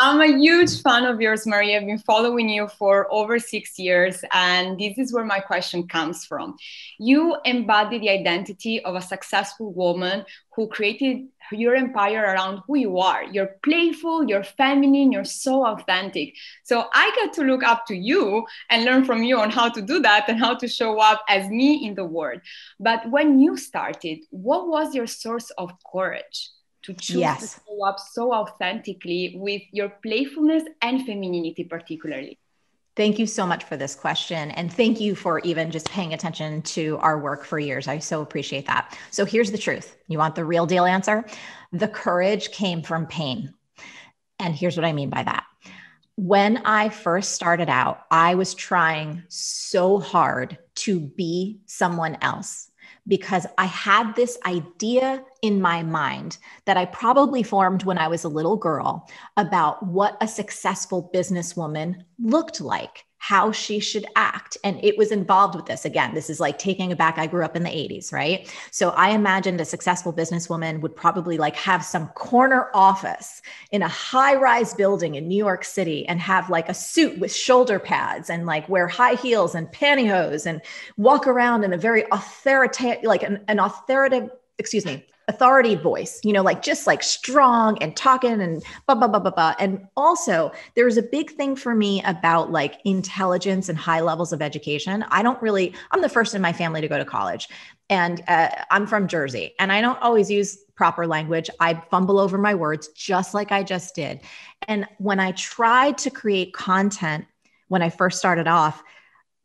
I'm a huge fan of yours, Marie. I've been following you for over 6 years, and this is where my question comes from. You embody the identity of a successful woman who created your empire around who you are. You're playful, you're feminine, you're so authentic. So I get to look up to you and learn from you on how to do that and how to show up as me in the world. But when you started, what was your source of courage to choose to Yes. show up so authentically with your playfulness and femininity particularly? Thank you so much for this question. And thank you for even just paying attention to our work for years. I so appreciate that. So here's the truth. You want the real deal answer? The courage came from pain. And here's what I mean by that. When I first started out, I was trying so hard to be someone else because I had this idea in my mind that I probably formed when I was a little girl about what a successful businesswoman looked like, how she should act. And it was involved with this. Again, this is like taking it back. I grew up in the 80s, right? So I imagined a successful businesswoman would probably like have some corner office in a high-rise building in New York City and have like a suit with shoulder pads and like wear high heels and pantyhose and walk around in a very authoritative, like an authoritative, authority voice, like just like strong and talking and blah, blah, blah, blah, blah. And also there's a big thing for me about like intelligence and high levels of education. I'm the first in my family to go to college, and I'm from Jersey, and I don't always use proper language. I fumble over my words just like I just did. And when I tried to create content, when I first started off,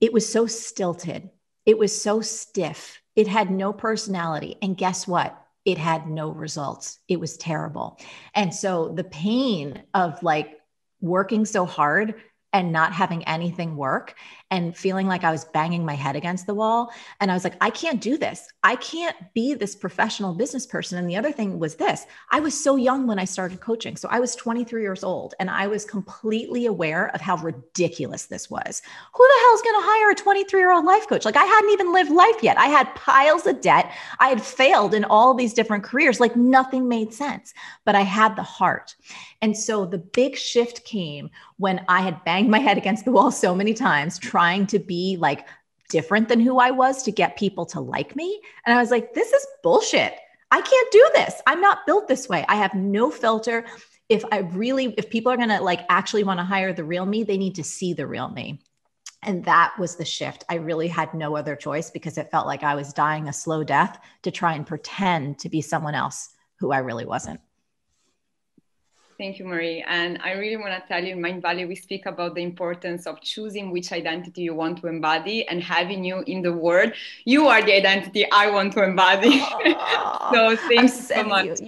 it was so stilted. It was so stiff. It had no personality. And guess what? It had no results. It was terrible. And so the pain of like working so hard and not having anything work and feeling like I was banging my head against the wall. And I was like, I can't do this. I can't be this professional business person. And the other thing was this, I was so young when I started coaching. So I was 23 years old and I was completely aware of how ridiculous this was. Who the hell is going to hire a 23-year-old life coach? Like I hadn't even lived life yet. I had piles of debt. I had failed in all these different careers. Like nothing made sense, but I had the heart. And so the big shift came when I had banged my head against the wall so many times, trying to be like different than who I was to get people to like me. And I was like, this is bullshit. I can't do this. I'm not built this way. I have no filter. If people are going to like actually want to hire the real me, they need to see the real me. And that was the shift. I really had no other choice because it felt like I was dying a slow death to try and pretend to be someone else who I really wasn't. Thank you, Marie. And I really want to tell you in Mind Valley, we speak about the importance of choosing which identity you want to embody and having you in the world. You are the identity I want to embody. So thank you so much.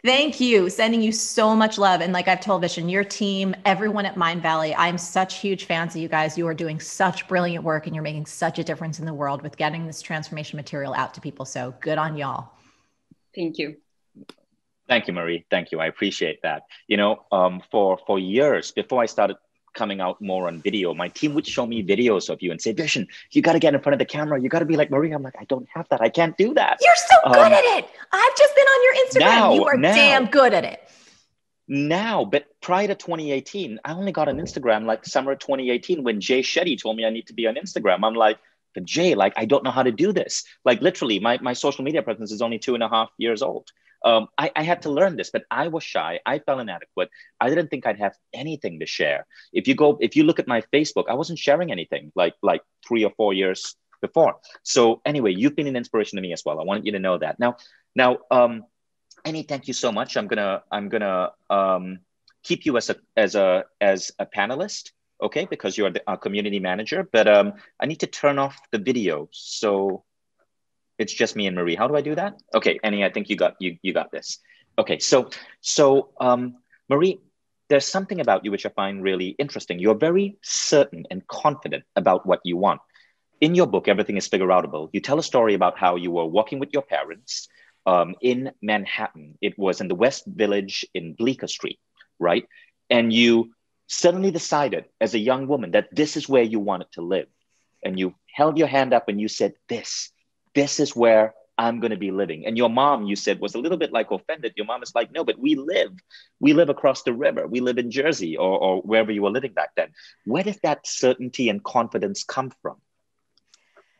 Thank you. Sending you so much love. And like I've told Vision, your team, everyone at Mind Valley, I'm such huge fans of you guys. You are doing such brilliant work and you're making such a difference in the world with getting this transformation material out to people. So good on y'all. Thank you. Thank you, Marie. Thank you. I appreciate that. For years before I started coming out more on video, my team would show me videos of you and say, Vision, you got to get in front of the camera. You got to be like Marie. I'm like, I don't have that. I can't do that. You're so good at it. I've just been on your Instagram. You are damn good at it. Now, but prior to 2018, I only got on Instagram like summer 2018 when Jay Shetty told me I need to be on Instagram. I'm like, but Jay, like, I don't know how to do this. Like literally my social media presence is only 2.5 years old. I had to learn this, but I was shy. I felt inadequate. I didn't think I'd have anything to share. If you look at my Facebook, I wasn't sharing anything like 3 or 4 years before. So anyway, you've been an inspiration to me as well. I wanted you to know that. Now, Annie, thank you so much. I'm gonna keep you as a panelist, okay? Because you're our community manager. But I need to turn off the video, so it's just me and Marie. How do I do that? Okay, Annie, I think you got this. Okay, so Marie, there's something about you which I find really interesting. You're very certain and confident about what you want. In your book, Everything is Figure Outable, you tell a story about how you were walking with your parents in Manhattan. It was in the West Village in Bleecker Street, right? And you suddenly decided as a young woman that this is where you wanted to live. And you held your hand up and you said, this is where I'm going to be living. And your mom, you said, was a little bit like offended. Your mom is like, no, but we live across the river. We live in Jersey or wherever you were living back then. Where did that certainty and confidence come from?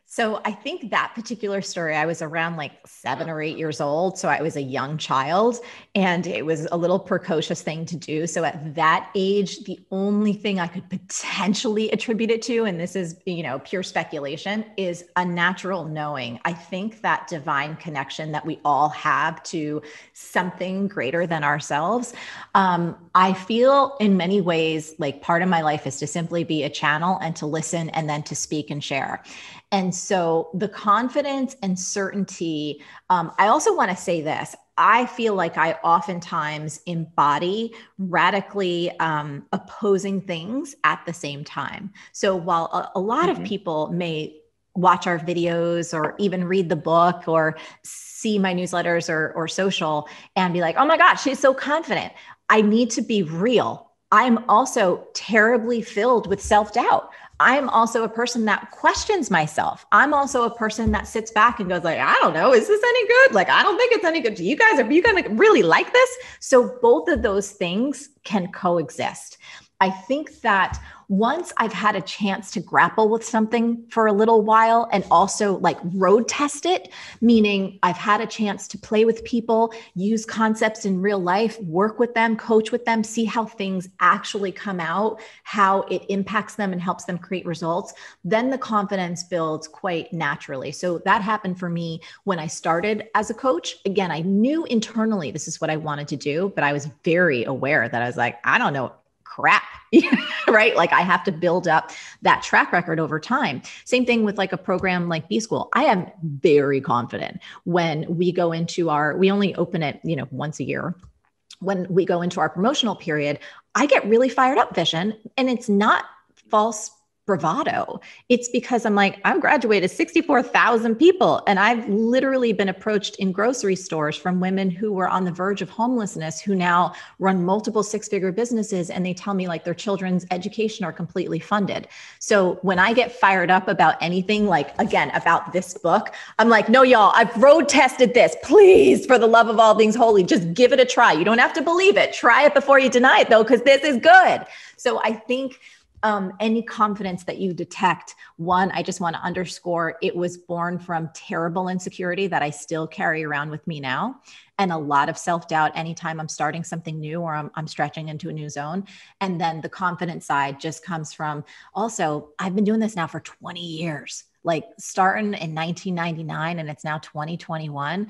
So I think that particular story, I was around like 7 or 8 years old. So I was a young child and it was a little precocious thing to do. So at that age, the only thing I could potentially attribute it to, and this is, pure speculation, is a natural knowing. I think that divine connection that we all have to something greater than ourselves. I feel in many ways like part of my life is to simply be a channel and to listen and then to speak and share. And so the confidence and certainty, I also want to say this. I feel like I oftentimes embody radically opposing things at the same time. So while a lot of people may watch our videos or even read the book or see my newsletters or social and be like, oh my gosh, she's so confident. I need to be real. I'm also terribly filled with self-doubt. I'm also a person that questions myself. I'm also a person that sits back and goes like, I don't know, is this any good? Like, I don't think it's any good. Are you going to really like this? So both of those things can coexist. I think that once I've had a chance to grapple with something for a little while and also like road test it, meaning I've had a chance to play with people, use concepts in real life, work with them, coach with them, see how things actually come out, how it impacts them and helps them create results, then the confidence builds quite naturally. So that happened for me when I started as a coach. Again, I knew internally this is what I wanted to do, but I was very aware that I was like, I don't know crap, right? Like I have to build up that track record over time. Same thing with like a program like B School. I am very confident when we go into we only open it, once a year. When we go into our promotional period, I get really fired up, Vishen, and it's not false bravado. It's because I'm like, I've graduated 64,000 people. And I've literally been approached in grocery stores from women who were on the verge of homelessness, who now run multiple 6-figure businesses. And they tell me like their children's education are completely funded. So when I get fired up about anything, like again, about this book, I'm like, no, y'all, I've road tested this. Please, for the love of all things holy, just give it a try. You don't have to believe it. Try it before you deny it though, because this is good. So I think any confidence that you detect, one, I just want to underscore, it was born from terrible insecurity that I still carry around with me now. And a lot of self-doubt anytime I'm starting something new or I'm stretching into a new zone. And then the confidence side just comes from also, I've been doing this now for 20 years. Like starting in 1999 and it's now 2021.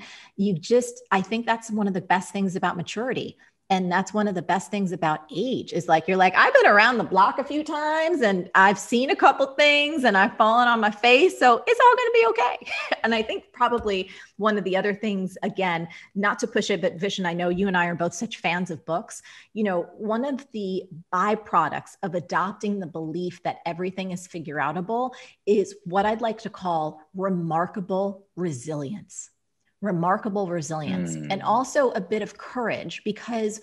I think that's one of the best things about maturity. And that's one of the best things about age is like, you're like, I've been around the block a few times and I've seen a couple things and I've fallen on my face. So it's all going to be okay. And I think probably one of the other things, again, not to push it, but Vishen, I know you and I are both such fans of books. One of the byproducts of adopting the belief that everything is figure outable is what I'd like to call remarkable resilience. And also a bit of courage, because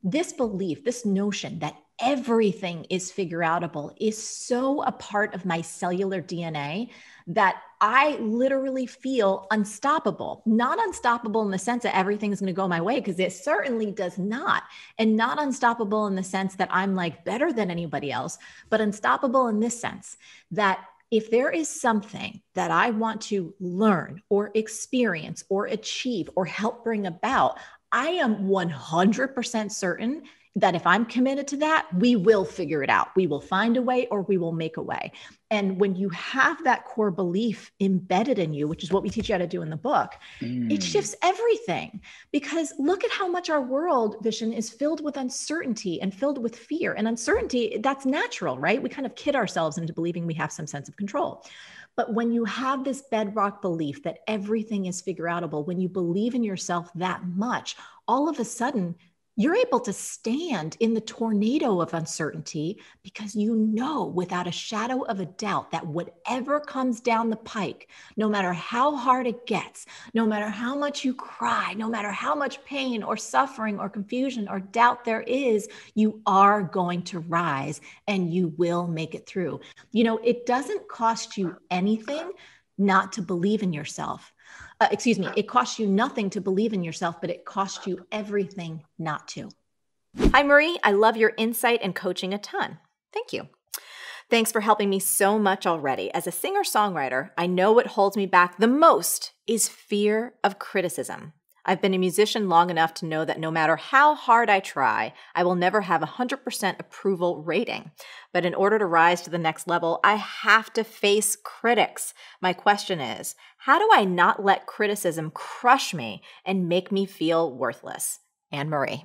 this belief, this notion that everything is figure outable is so a part of my cellular DNA that I literally feel unstoppable. Not unstoppable in the sense that everything is going to go my way, because it certainly does not. And not unstoppable in the sense that I'm like better than anybody else, but unstoppable in this sense that if there is something that I want to learn or experience or achieve or help bring about, I am 100% certain that if I'm committed to that, we will figure it out. We will find a way or we will make a way. And when you have that core belief embedded in you, which is what we teach you how to do in the book, it shifts everything. Because look at how much our world, Vishen, is filled with uncertainty and filled with fear. And uncertainty, that's natural, right? We kind of kid ourselves into believing we have some sense of control. But when you have this bedrock belief that everything is figure outable, when you believe in yourself that much, all of a sudden, you're able to stand in the tornado of uncertainty because you know without a shadow of a doubt that whatever comes down the pike, no matter how hard it gets, no matter how much you cry, no matter how much pain or suffering or confusion or doubt there is, you are going to rise and you will make it through. It doesn't cost you anything not to believe in yourself. It costs you nothing to believe in yourself, but it costs you everything not to. Hi, Marie. I love your insight and coaching a ton. Thank you. Thanks for helping me so much already. As a singer-songwriter, I know what holds me back the most is fear of criticism. I've been a musician long enough to know that no matter how hard I try, I will never have a 100% approval rating. But in order to rise to the next level, I have to face critics. My question is, how do I not let criticism crush me and make me feel worthless? Anne Marie.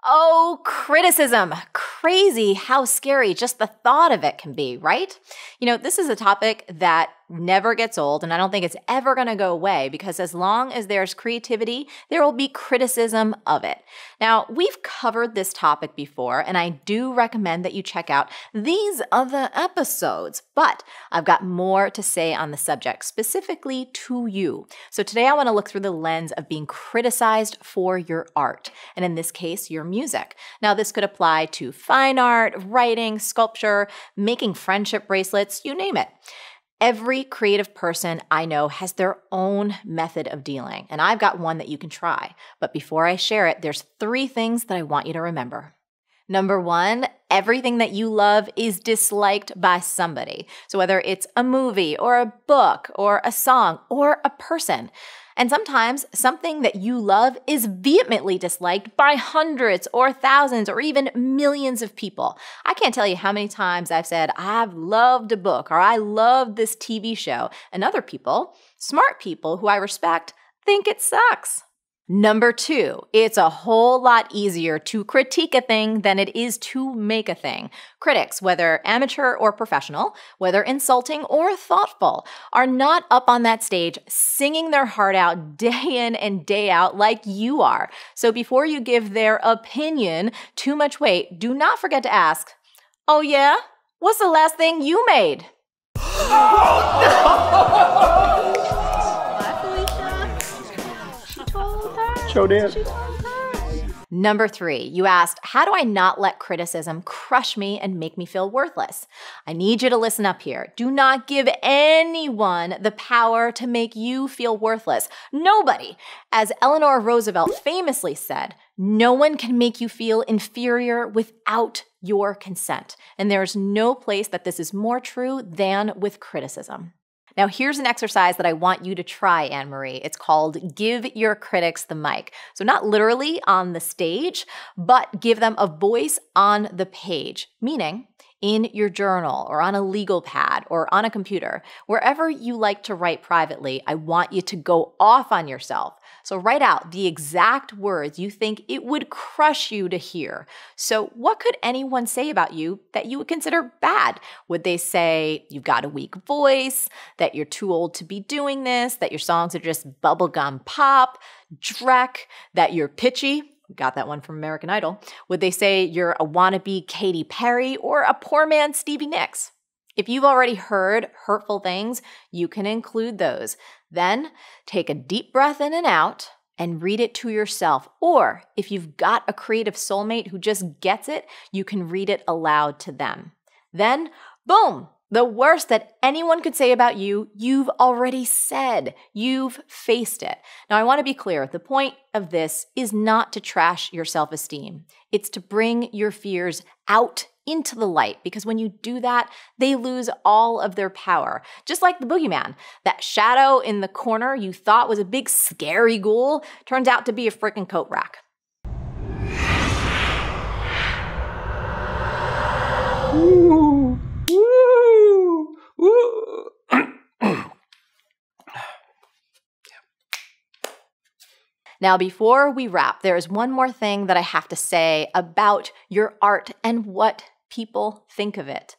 Oh, criticism. Crazy how scary just the thought of it can be, right? This is a topic that never gets old, and I don't think it's ever going to go away because as long as there's creativity, there will be criticism of it. Now, we've covered this topic before, and I do recommend that you check out these other episodes, but I've got more to say on the subject, specifically to you. So today I want to look through the lens of being criticized for your art, and in this case, your music. Now, this could apply to fine art, writing, sculpture, making friendship bracelets, you name it. Every creative person I know has their own method of dealing, and I've got one that you can try. But before I share it, there's 3 things that I want you to remember. Number 1, everything that you love is disliked by somebody. So whether it's a movie or a book or a song or a person. And sometimes something that you love is vehemently disliked by hundreds or thousands or even millions of people. I can't tell you how many times I've said, I've loved a book or I love this TV show. And other people, smart people who I respect, think it sucks. Number 2, it's a whole lot easier to critique a thing than it is to make a thing. Critics, whether amateur or professional, whether insulting or thoughtful, are not up on that stage singing their heart out day in and day out like you are. So before you give their opinion too much weight, do not forget to ask, oh yeah? What's the last thing you made? Number 3, you asked, how do I not let criticism crush me and make me feel worthless? I need you to listen up here. Do not give anyone the power to make you feel worthless. Nobody. As Eleanor Roosevelt famously said, no one can make you feel inferior without your consent. And there's no place that this is more true than with criticism. Now, here's an exercise that I want you to try, Anne Marie. It's called Give Your Critics the Mic. So not literally on the stage, but give them a voice on the page, meaning in your journal or on a legal pad or on a computer. Wherever you like to write privately, I want you to go off on yourself. So write out the exact words you think it would crush you to hear. So what could anyone say about you that you would consider bad? Would they say you've got a weak voice, that you're too old to be doing this, that your songs are just bubblegum pop, dreck, that you're pitchy? Got that one from American Idol. Would they say you're a wannabe Katy Perry or a poor man Stevie Nicks? If you've already heard hurtful things, you can include those. Then take a deep breath in and out and read it to yourself. Or if you've got a creative soulmate who just gets it, you can read it aloud to them. Then, boom! The worst that anyone could say about you, you've already said. You've faced it. Now, I want to be clear. The point of this is not to trash your self-esteem. It's to bring your fears out into the light, because when you do that, they lose all of their power. Just like the boogeyman, that shadow in the corner you thought was a big scary ghoul turns out to be a freaking coat rack. Ooh. Ooh. Ooh. Now, before we wrap, there is one more thing that I have to say about your art and what people think of it.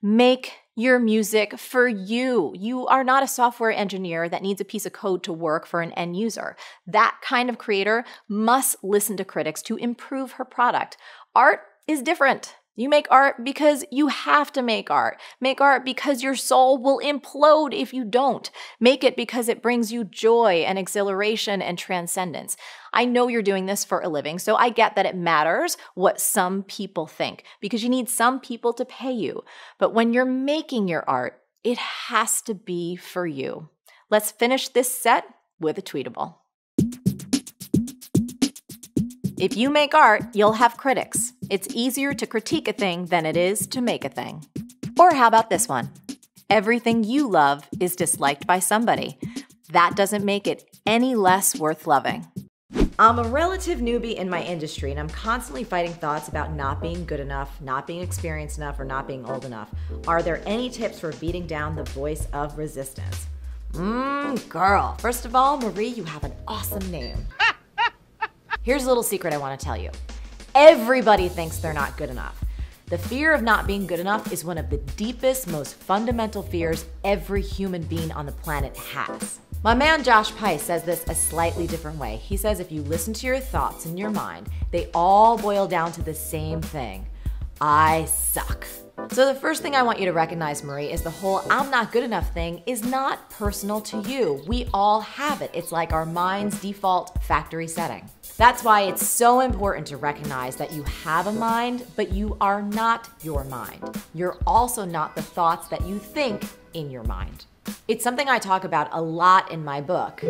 Make your music for you. You are not a software engineer that needs a piece of code to work for an end user. That kind of creator must listen to critics to improve her product. Art is different. You make art because you have to make art. Make art because your soul will implode if you don't. Make it because it brings you joy and exhilaration and transcendence. I know you're doing this for a living, so I get that it matters what some people think because you need some people to pay you. But when you're making your art, it has to be for you. Let's finish this set with a tweetable. If you make art, you'll have critics. It's easier to critique a thing than it is to make a thing. Or how about this one? Everything you love is disliked by somebody. That doesn't make it any less worth loving. I'm a relative newbie in my industry, and I'm constantly fighting thoughts about not being good enough, not being experienced enough, or not being old enough. Are there any tips for beating down the voice of resistance? Girl. First of all, Marie, you have an awesome name. Here's a little secret I want to tell you. Everybody thinks they're not good enough. The fear of not being good enough is one of the deepest, most fundamental fears every human being on the planet has. My man Josh Pais says this a slightly different way. He says if you listen to your thoughts in your mind, they all boil down to the same thing. I suck. So the first thing I want you to recognize, Marie, is the whole I'm not good enough thing is not personal to you. We all have it. It's like our mind's default factory setting. That's why it's so important to recognize that you have a mind, but you are not your mind. You're also not the thoughts that you think in your mind. It's something I talk about a lot in my book,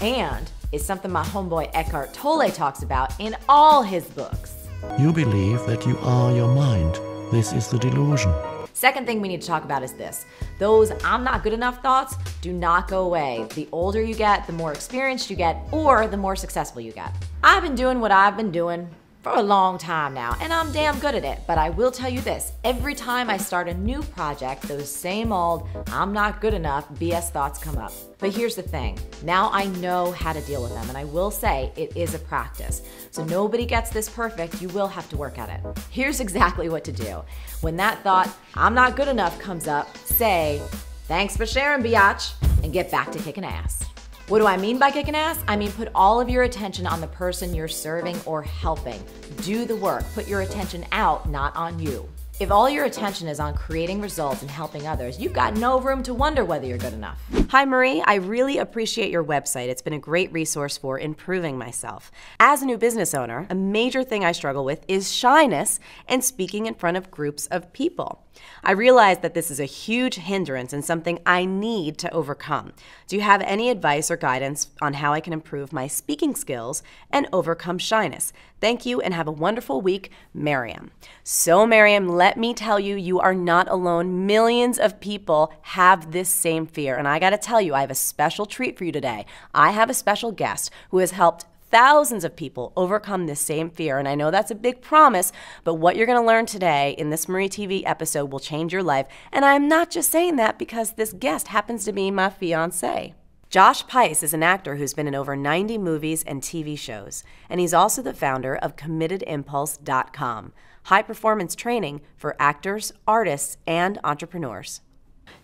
and it's something my homeboy Eckhart Tolle talks about in all his books. You believe that you are your mind. This is the delusion. Second thing we need to talk about is this. Those I'm not good enough thoughts do not go away. The older you get, the more experienced you get, or the more successful you get. I've been doing what I've been doing for a long time now, and I'm damn good at it. But I will tell you this, every time I start a new project, those same old, I'm not good enough BS thoughts come up. But here's the thing, now I know how to deal with them, and I will say it is a practice. So nobody gets this perfect, you will have to work at it. Here's exactly what to do. When that thought, I'm not good enough comes up, say, thanks for sharing, biatch, and get back to kicking ass. What do I mean by kicking ass? I mean put all of your attention on the person you're serving or helping. Do the work. Put your attention out, not on you. If all your attention is on creating results and helping others, you've got no room to wonder whether you're good enough. Hi, Marie. I really appreciate your website. It's been a great resource for improving myself. As a new business owner, a major thing I struggle with is shyness and speaking in front of groups of people. I realize that this is a huge hindrance and something I need to overcome. Do you have any advice or guidance on how I can improve my speaking skills and overcome shyness? Thank you and have a wonderful week, Miriam. So Miriam, let me tell you, you are not alone. Millions of people have this same fear. And I gotta tell you, I have a special treat for you today. I have a special guest who has helped thousands of people overcome this same fear. And I know that's a big promise, but what you're gonna learn today in this Marie TV episode will change your life. And I'm not just saying that because this guest happens to be my fiance. Josh Pais is an actor who's been in over 90 movies and TV shows, and he's also the founder of CommittedImpulse.com, high-performance training for actors, artists, and entrepreneurs.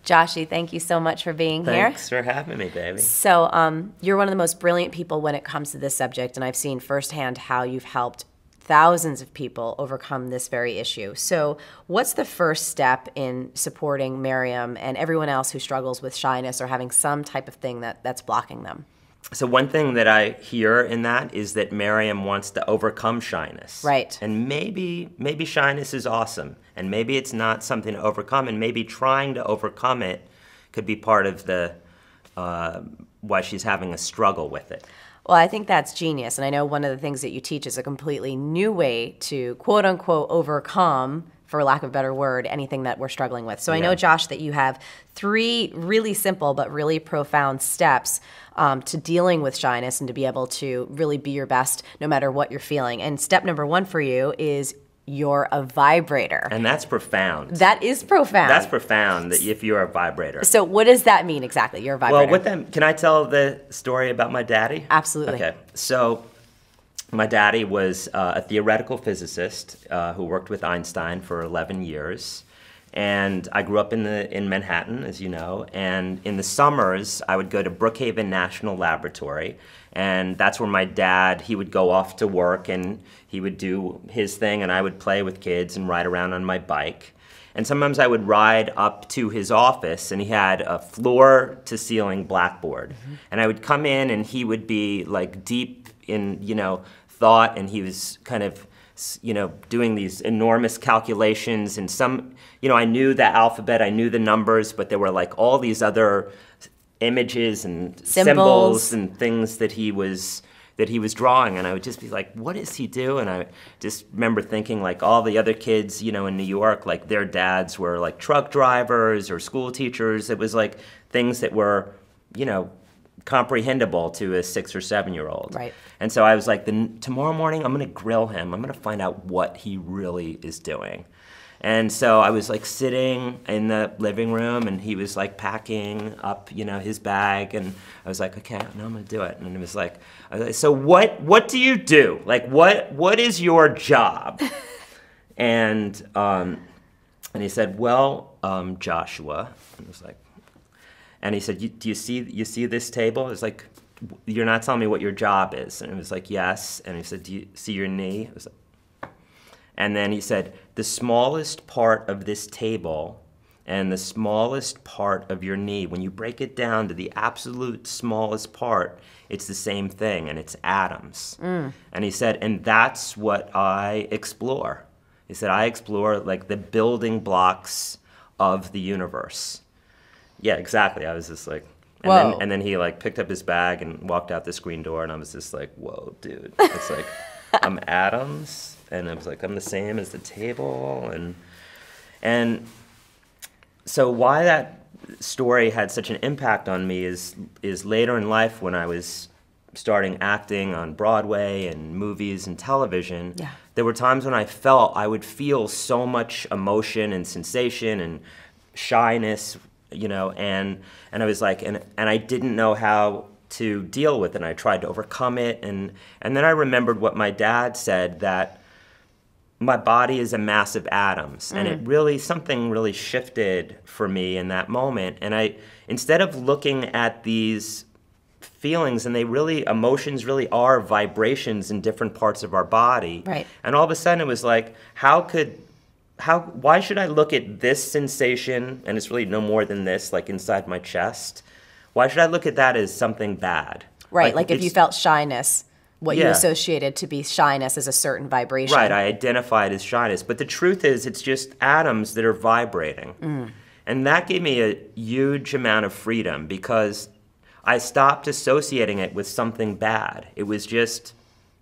Joshy, thank you so much for being here. Thanks for having me, baby. So you're one of the most brilliant people when it comes to this subject, and I've seen firsthand how you've helped thousands of people overcome this very issue. So what's the first step in supporting Miriam and everyone else who struggles with shyness or having some type of thing that's blocking them? So one thing that I hear in that is that Miriam wants to overcome shyness. Right. And maybe shyness is awesome, and maybe it's not something to overcome, and maybe trying to overcome it could be part of the why she's having a struggle with it. Well, I think that's genius. And I know one of the things that you teach is a completely new way to quote unquote overcome, for lack of a better word, anything that we're struggling with. So I know, Josh, that you have 3 really simple but really profound steps to dealing with shyness and to be able to really be your best no matter what you're feeling. And step number 1 for you is you're a vibrator. And that's profound. That is profound. That's profound, that if you're a vibrator. So what does that mean exactly, you're a vibrator? Well, with them, can I tell the story about my daddy? Absolutely. Okay, so my daddy was a theoretical physicist who worked with Einstein for 11 years. And I grew up in Manhattan, as you know, and in the summers I would go to Brookhaven National Laboratory, and that's where my dad, he would go off to work and he would do his thing, and I would play with kids and ride around on my bike. And sometimes I would ride up to his office, and he had a floor-to-ceiling blackboard. Mm-hmm. And I would come in, and he would be like deep in, thought, and he was kind of doing these enormous calculations, and some, I knew the alphabet, I knew the numbers, but there were like all these other images and symbols and things that he was drawing, and I would just be like, what does he do? And I just remember thinking, like, all the other kids, in New York, like their dads were like truck drivers or school teachers. It was like things that were, comprehensible to a 6 or 7 year old. Right. And so I was like, tomorrow morning I'm going to grill him. I'm going to find out what he really is doing. And so I was like sitting in the living room, and he was like packing up, his bag, and I was like, okay, no, I'm gonna do it. And it was like, so what do you do? Like, what is your job? And he said, well, Joshua. And I was like, and he said, do you see this table? It's like, you're not telling me what your job is. And it was like, yes. And he said, do you see your knee? I was like, and then he said, the smallest part of this table and the smallest part of your knee, when you break it down to the absolute smallest part, it's the same thing, and it's atoms. And he said, and that's what I explore. He said, I explore like the building blocks of the universe. Yeah, exactly. I was just like, and then he like picked up his bag and walked out the screen door, and I was just like, whoa, dude. It's like, I'm atoms. And I was like, I'm the same as the table. And so why that story had such an impact on me is later in life, when I was starting acting on Broadway and movies and television, there were times when I would feel so much emotion and sensation and shyness, and I was like, and I didn't know how to deal with it, and I tried to overcome it, and then I remembered what my dad said, that my body is a mass of atoms, and something really shifted for me in that moment. And instead of looking at these feelings, and emotions really are vibrations in different parts of our body. Right. And all of a sudden it was like, why should I look at this sensation, and it's really no more than this, like inside my chest? Why should I look at that as something bad? Right, like if you felt shyness, what you associated to be shyness as a certain vibration. Right, I identified as shyness. But the truth is, it's just atoms that are vibrating. And that gave me a huge amount of freedom, because I stopped associating it with something bad. It was just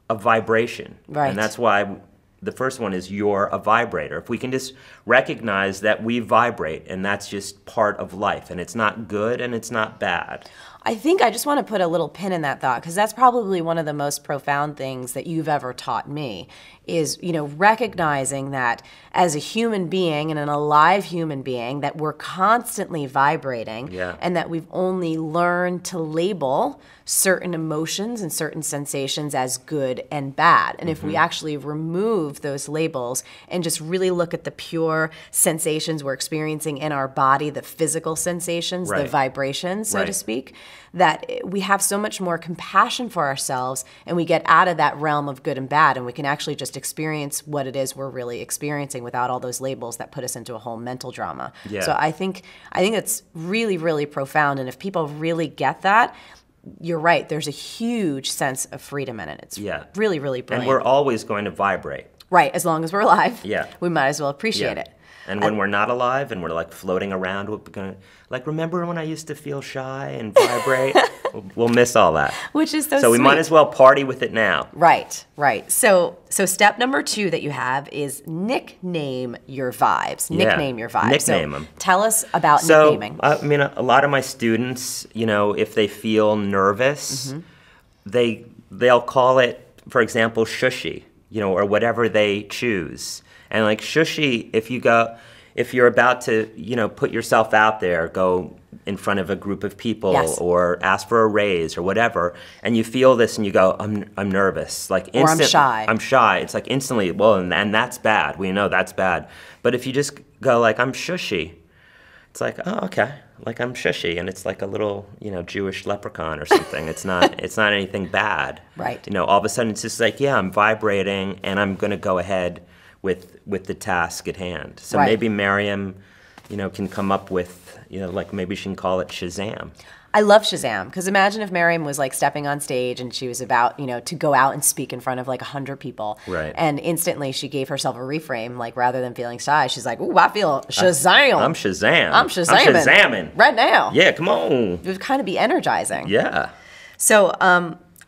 a vibration. Right. And that's why the first one is, you're a vibrator. If we can just recognize that we vibrate, and that's just part of life, and it's not good and it's not bad. I think I just want to put a little pin in that thought, because that's probably one of the most profound things that you've ever taught me is, recognizing that as a human being and an alive human being, that we're constantly vibrating, and that we've only learned to label certain emotions and certain sensations as good and bad. And if we actually remove those labels and just really look at the pure sensations we're experiencing in our body, the physical sensations, the vibrations, so to speak, that we have so much more compassion for ourselves, and we get out of that realm of good and bad, and we can actually just experience what it is we're really experiencing without all those labels that put us into a whole mental drama. So I think it's really, really profound, and if people really get that, you're right, there's a huge sense of freedom in it. It's really, really brilliant. And we're always going to vibrate. Right, as long as we're alive, we might as well appreciate it. And when we're not alive and we're like floating around, we're gonna, like, remember when I used to feel shy and vibrate? We'll miss all that. Which is so So we sweet. might as well party with it now. Right. So step number 2 that you have is nickname your vibes. Nickname your vibes. Nickname them. Tell us about nicknaming. I mean, a lot of my students, if they feel nervous, they'll call it, for example, shushy, or whatever they choose. And like shushy, if you're about to, put yourself out there, go in front of a group of people or ask for a raise or whatever, and you feel this and you go, I'm nervous. Like or I'm shy. I'm shy. It's like instantly, well, and that's bad. We know that's bad. But if you just go like, I'm shushy, it's like, oh, okay. Like I'm shushy, and it's like a little, Jewish leprechaun or something. It's not anything bad. Right. All of a sudden it's just like, I'm vibrating, and I'm going to go ahead with the task at hand. So maybe Miriam, can come up with, like maybe she can call it Shazam. I love Shazam, because imagine if Miriam was like stepping on stage and she was about, to go out and speak in front of like 100 people. Right. And instantly she gave herself a reframe, like rather than feeling shy, she's like, ooh, I feel Shazam. I'm Shazam. I'm Shazamming. Right now. Yeah, come on. It would kind of be energizing. Yeah. So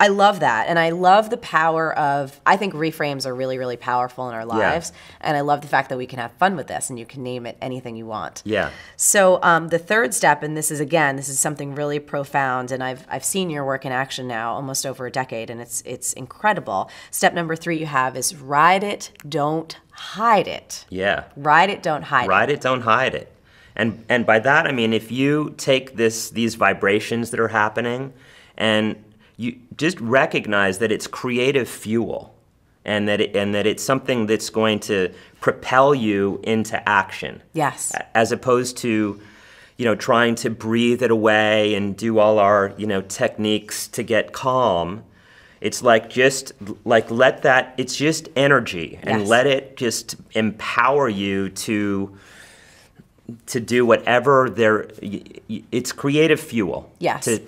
I love that. And I love the power of, I think reframes are really, really powerful in our lives. Yeah. And I love the fact that we can have fun with this and you can name it anything you want. Yeah. So the third step, and this is something really profound, and I've seen your work in action now almost over a decade, and it's incredible. Step number 3 you have is ride it, don't hide it. Yeah. Ride it, don't hide it. Ride it, don't hide it. And by that, I mean, if you take these vibrations that are happening and you just recognize that it's creative fuel and that it's something that's going to propel you into action. Yes. As opposed to, trying to breathe it away and do all our, techniques to get calm. It's like let that, it's just energy and let it just empower you to do whatever it's creative fuel. Yes.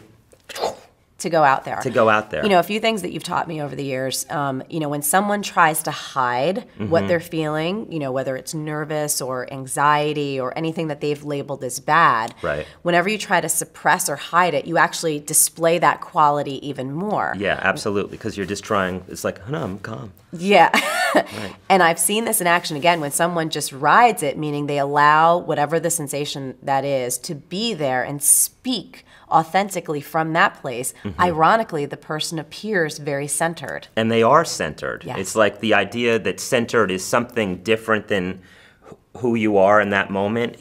To go out there. To go out there. A few things that you've taught me over the years, when someone tries to hide what they're feeling, whether it's nervous or anxiety or anything that they've labeled as bad, right. Whenever you try to suppress or hide it, you actually display that quality even more. Yeah, absolutely, because you're just trying, it's like, no, I'm calm. Yeah. Right. And I've seen this in action again when someone just rides it, meaning they allow whatever the sensation that is to be there and speak authentically from that place. Ironically, the person appears very centered. And they are centered. Yes. It's like the idea that centered is something different than who you are in that moment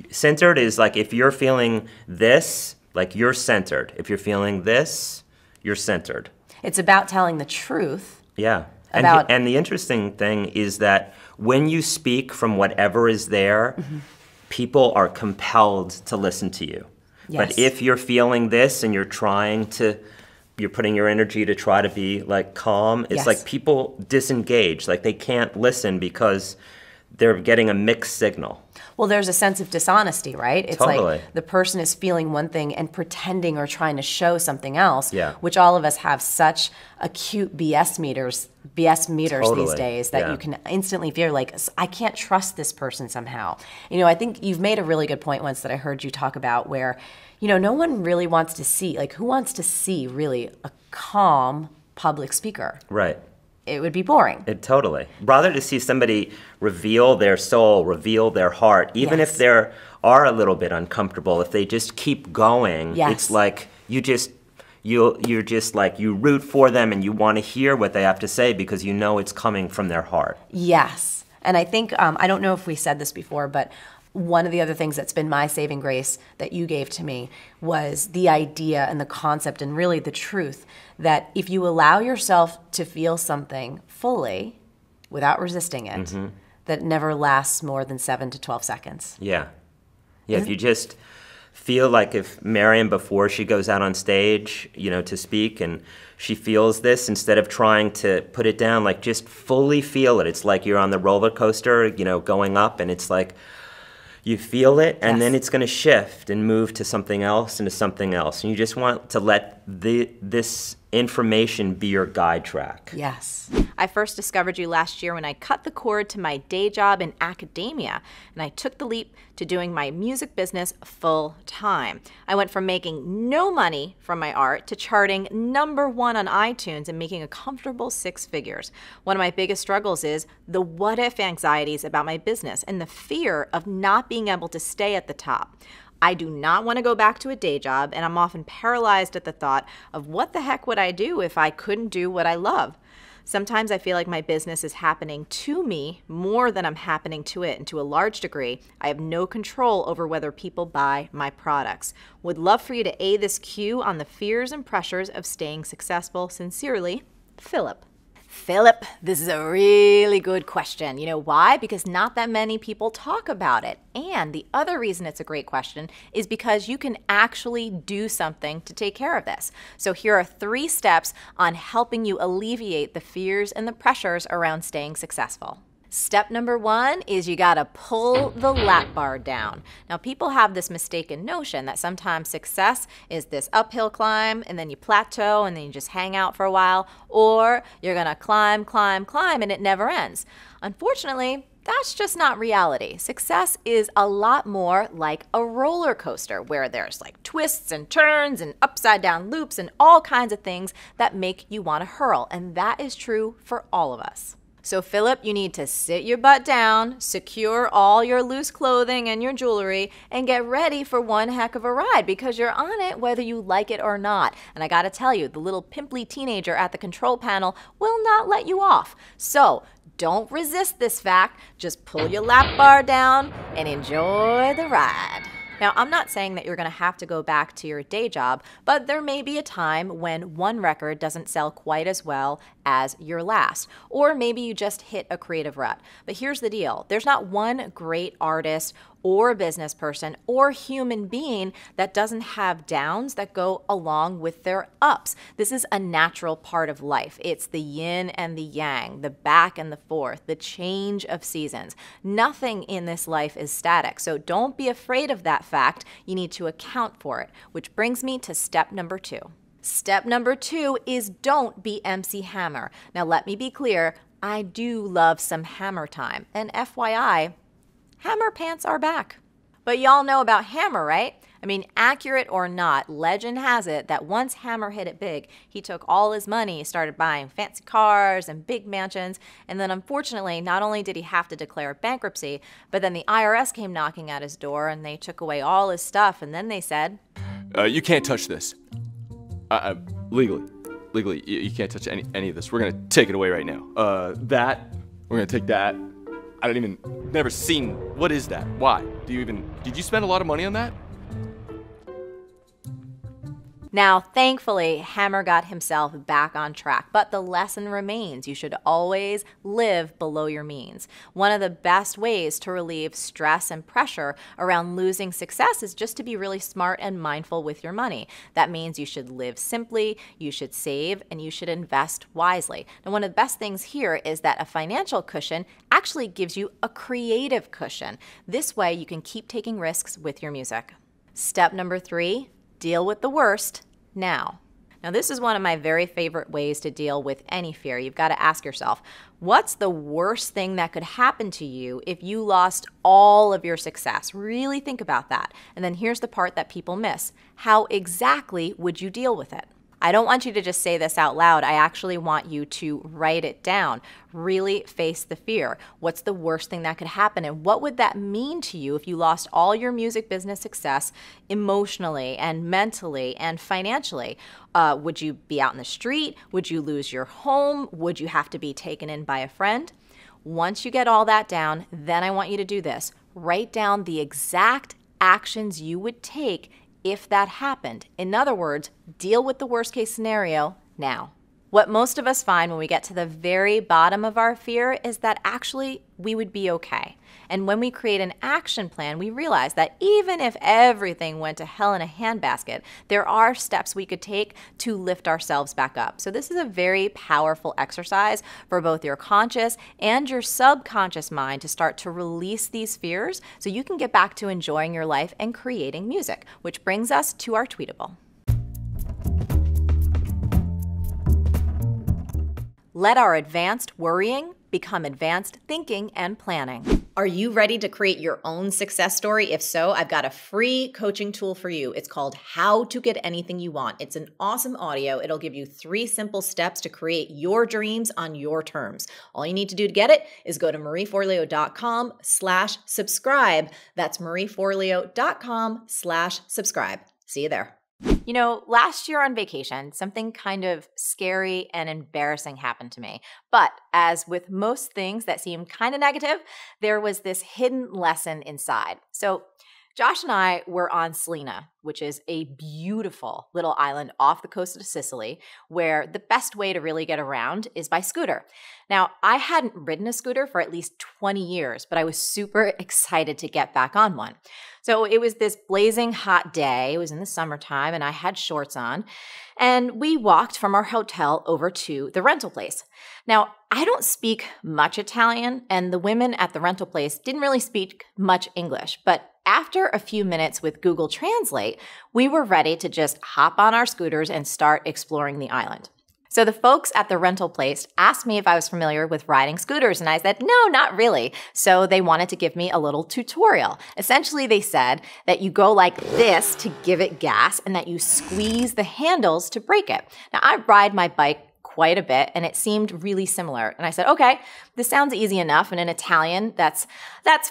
centered is like if you're feeling this, like you're centered. If you're feeling this, you're centered. It's about telling the truth. Yeah. And the interesting thing is that when you speak from whatever is there, people are compelled to listen to you. Yes. But if you're feeling this and you're putting your energy to try to be like calm, it's like people disengage, like they can't listen because they're getting a mixed signal. Well, there's a sense of dishonesty, right? It's totally. like the person is feeling one thing and pretending or trying to show something else, which all of us have such acute BS meters totally. these days that you can instantly feel like, I can't trust this person somehow. I think you've made a really good point once that I heard you talk about where, no one really wants to see, like who wants to see really a calm public speaker? Right. It would be boring. Totally. Rather to see somebody reveal their soul, reveal their heart, even if they are a little bit uncomfortable, if they just keep going, it's like you're just like you root for them and you want to hear what they have to say because you know it's coming from their heart. Yes. And I think, I don't know if we said this before, but one of the other things that's been my saving grace that you gave to me was the idea and the concept and really the truth that if you allow yourself to feel something fully without resisting it, that it never lasts more than 7 to 12 seconds. Yeah. Yeah, if you just feel like if Miriam, before she goes out on stage, to speak and she feels this, instead of trying to put it down, like just fully feel it. It's like you're on the roller coaster, going up and it's like, you feel it, and then it's going to shift and move to something else and to something else. And you just want to let this information be your guide track. Yes. I first discovered you last year when I cut the cord to my day job in academia, and I took the leap to doing my music business full time. I went from making no money from my art to charting #1 on iTunes and making a comfortable 6 figures. One of my biggest struggles is the what if anxieties about my business and the fear of not being able to stay at the top. I do not want to go back to a day job, and I'm often paralyzed at the thought of what the heck would I do if I couldn't do what I love. Sometimes I feel like my business is happening to me more than I'm happening to it, and to a large degree, I have no control over whether people buy my products. Would love for you to A this cue on the fears and pressures of staying successful. Sincerely, Philip. Philip, this is a really good question. You know why? Because not that many people talk about it. And the other reason it's a great question is because you can actually do something to take care of this. So here are 3 steps on helping you alleviate the fears and the pressures around staying successful. Step number 1 is you got to pull the lap bar down. Now, people have this mistaken notion that sometimes success is this uphill climb and then you plateau and then you just hang out for a while, or you're going to climb, climb, climb and it never ends. Unfortunately, that's just not reality. Success is a lot more like a roller coaster where there's like twists and turns and upside down loops and all kinds of things that make you want to hurl. And that is true for all of us. So Philip, you need to sit your butt down, secure all your loose clothing and your jewelry, and get ready for one heck of a ride because you're on it whether you like it or not. And I gotta tell you, the little pimply teenager at the control panel will not let you off. So don't resist this fact. Just pull your lap bar down and enjoy the ride. Now, I'm not saying that you're going to have to go back to your day job, but there may be a time when one record doesn't sell quite as well as your last, or maybe you just hit a creative rut. But here's the deal. There's not one great artist or business person or human being that doesn't have downs that go along with their ups. This is a natural part of life. It's the yin and the yang, the back and the forth, the change of seasons. Nothing in this life is static, so don't be afraid of that fact. You need to account for it, which brings me to step number 2. Step number 2 is don't be MC Hammer. Now let me be clear, I do love some Hammer time, and FYI, Hammer pants are back. But y'all know about Hammer, right? I mean, accurate or not, legend has it that once Hammer hit it big, he took all his money, started buying fancy cars and big mansions, and then unfortunately, not only did he have to declare bankruptcy, but then the IRS came knocking at his door and they took away all his stuff, and then they said, you can't touch this. Legally, you can't touch any of this. We're gonna take it away right now. We're gonna take that. Never seen, what is that? Why? Did you spend a lot of money on that? Now, thankfully, Hammer got himself back on track, but the lesson remains. You should always live below your means. One of the best ways to relieve stress and pressure around losing success is just to be really smart and mindful with your money. That means you should live simply, you should save, and you should invest wisely. Now, one of the best things here is that a financial cushion actually gives you a creative cushion. This way, you can keep taking risks with your music. Step number 3, deal with the worst now. Now, this is one of my very favorite ways to deal with any fear. You've got to ask yourself, what's the worst thing that could happen to you if you lost all of your success? Really think about that. And then here's the part that people miss. How exactly would you deal with it? I don't want you to just say this out loud. I actually want you to write it down. Really face the fear. What's the worst thing that could happen? And what would that mean to you if you lost all your music business success emotionally and mentally and financially? Would you be out in the street? Would you lose your home? Would you have to be taken in by a friend? Once you get all that down, then I want you to do this. Write down the exact actions you would take if that happened. In other words, deal with the worst case scenario now. What most of us find when we get to the very bottom of our fear is that actually we would be okay. And when we create an action plan, we realize that even if everything went to hell in a handbasket, there are steps we could take to lift ourselves back up. So this is a very powerful exercise for both your conscious and your subconscious mind to start to release these fears so you can get back to enjoying your life and creating music, which brings us to our tweetable. Let our advanced worrying become advanced thinking and planning. Are you ready to create your own success story? If so, I've got a free coaching tool for you. It's called How to Get Anything You Want. It's an awesome audio. It'll give you 3 simple steps to create your dreams on your terms. All you need to do to get it is go to marieforleo.com/subscribe. That's marieforleo.com/subscribe. See you there. You know, last year on vacation, something kind of scary and embarrassing happened to me. But as with most things that seem kind of negative, there was this hidden lesson inside. So Josh and I were on Selena, which is a beautiful little island off the coast of Sicily, where the best way to really get around is by scooter. Now, I hadn't ridden a scooter for at least 20 years, but I was super excited to get back on one. So it was this blazing hot day. It was in the summertime, and I had shorts on. And we walked from our hotel over to the rental place. Now, I don't speak much Italian, and the women at the rental place didn't really speak much English. But after a few minutes with Google Translate, we were ready to just hop on our scooters and start exploring the island. So the folks at the rental place asked me if I was familiar with riding scooters, and I said, no, not really. So they wanted to give me a little tutorial. Essentially, they said that you go like this to give it gas and that you squeeze the handles to brake it. Now, I ride my bike quite a bit, and it seemed really similar. And I said, okay, this sounds easy enough. And in Italian, that's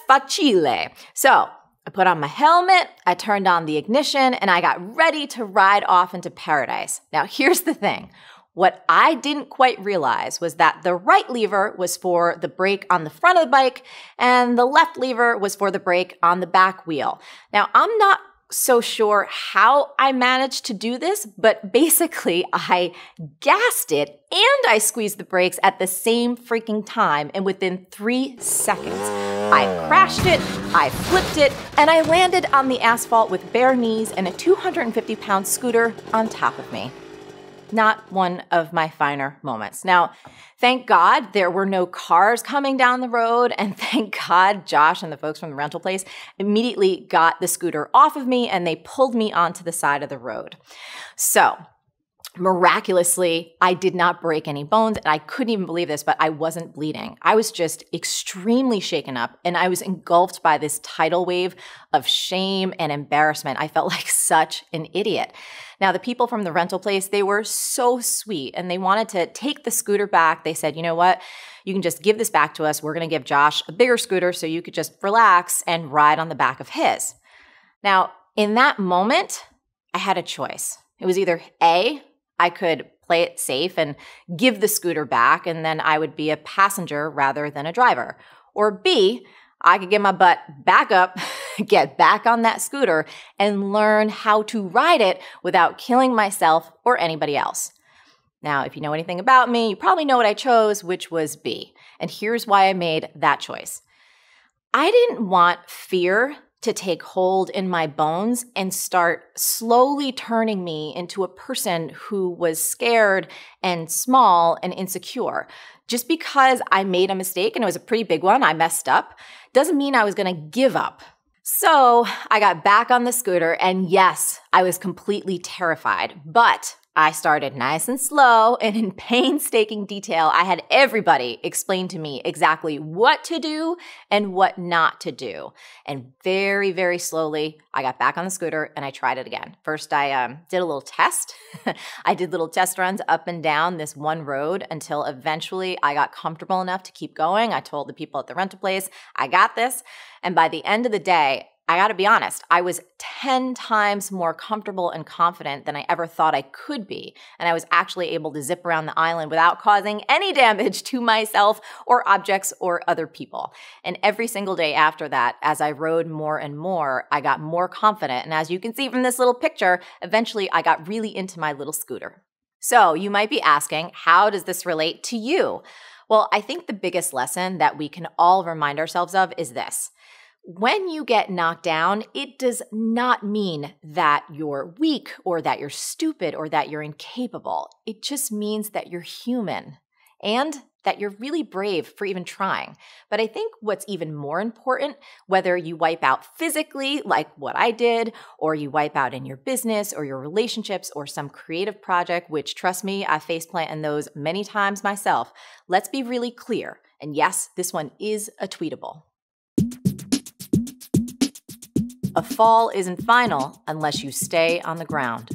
facile. So I put on my helmet, I turned on the ignition, and I got ready to ride off into paradise. Now, here's the thing. What I didn't quite realize was that the right lever was for the brake on the front of the bike, and the left lever was for the brake on the back wheel. Now, I'm not so sure how I managed to do this, but basically I gassed it and I squeezed the brakes at the same freaking time, and within 3 seconds, I crashed it, I flipped it, and I landed on the asphalt with bare knees and a 250-pound scooter on top of me. Not one of my finer moments. Now, thank God there were no cars coming down the road, and thank God Josh and the folks from the rental place immediately got the scooter off of me and they pulled me onto the side of the road. So, miraculously, I did not break any bones, and I couldn't even believe this, but I wasn't bleeding. I was just extremely shaken up, and I was engulfed by this tidal wave of shame and embarrassment. I felt like such an idiot. Now, the people from the rental place, they were so sweet, and they wanted to take the scooter back. They said, you know what? You can just give this back to us. We're going to give Josh a bigger scooter so you could just relax and ride on the back of his. Now, in that moment, I had a choice. It was either A, I could play it safe and give the scooter back, and then I would be a passenger rather than a driver. Or B, I could get my butt back up, get back on that scooter, and learn how to ride it without killing myself or anybody else. Now, if you know anything about me, you probably know what I chose, which was B. And here's why I made that choice. I didn't want fear to take hold in my bones and start slowly turning me into a person who was scared and small and insecure. Just because I made a mistake, and it was a pretty big one, I messed up, doesn't mean I was going to give up. So I got back on the scooter, and yes, I was completely terrified, but I started nice and slow, and in painstaking detail, I had everybody explain to me exactly what to do and what not to do. And very, very slowly, I got back on the scooter and I tried it again. First, I did a little test. I did little test runs up and down this one road until eventually I got comfortable enough to keep going. I told the people at the rental place, I got this. And by the end of the day, I gotta be honest, I was 10 times more comfortable and confident than I ever thought I could be. And I was actually able to zip around the island without causing any damage to myself or objects or other people. And every single day after that, as I rode more and more, I got more confident. And as you can see from this little picture, eventually I got really into my little scooter. So you might be asking, how does this relate to you? Well, I think the biggest lesson that we can all remind ourselves of is this. When you get knocked down, it does not mean that you're weak or that you're stupid or that you're incapable. It just means that you're human and that you're really brave for even trying. But I think what's even more important, whether you wipe out physically, like what I did, or you wipe out in your business or your relationships or some creative project, which trust me, I faceplant in those many times myself, let's be really clear. And yes, this one is a tweetable. A fall isn't final unless you stay on the ground.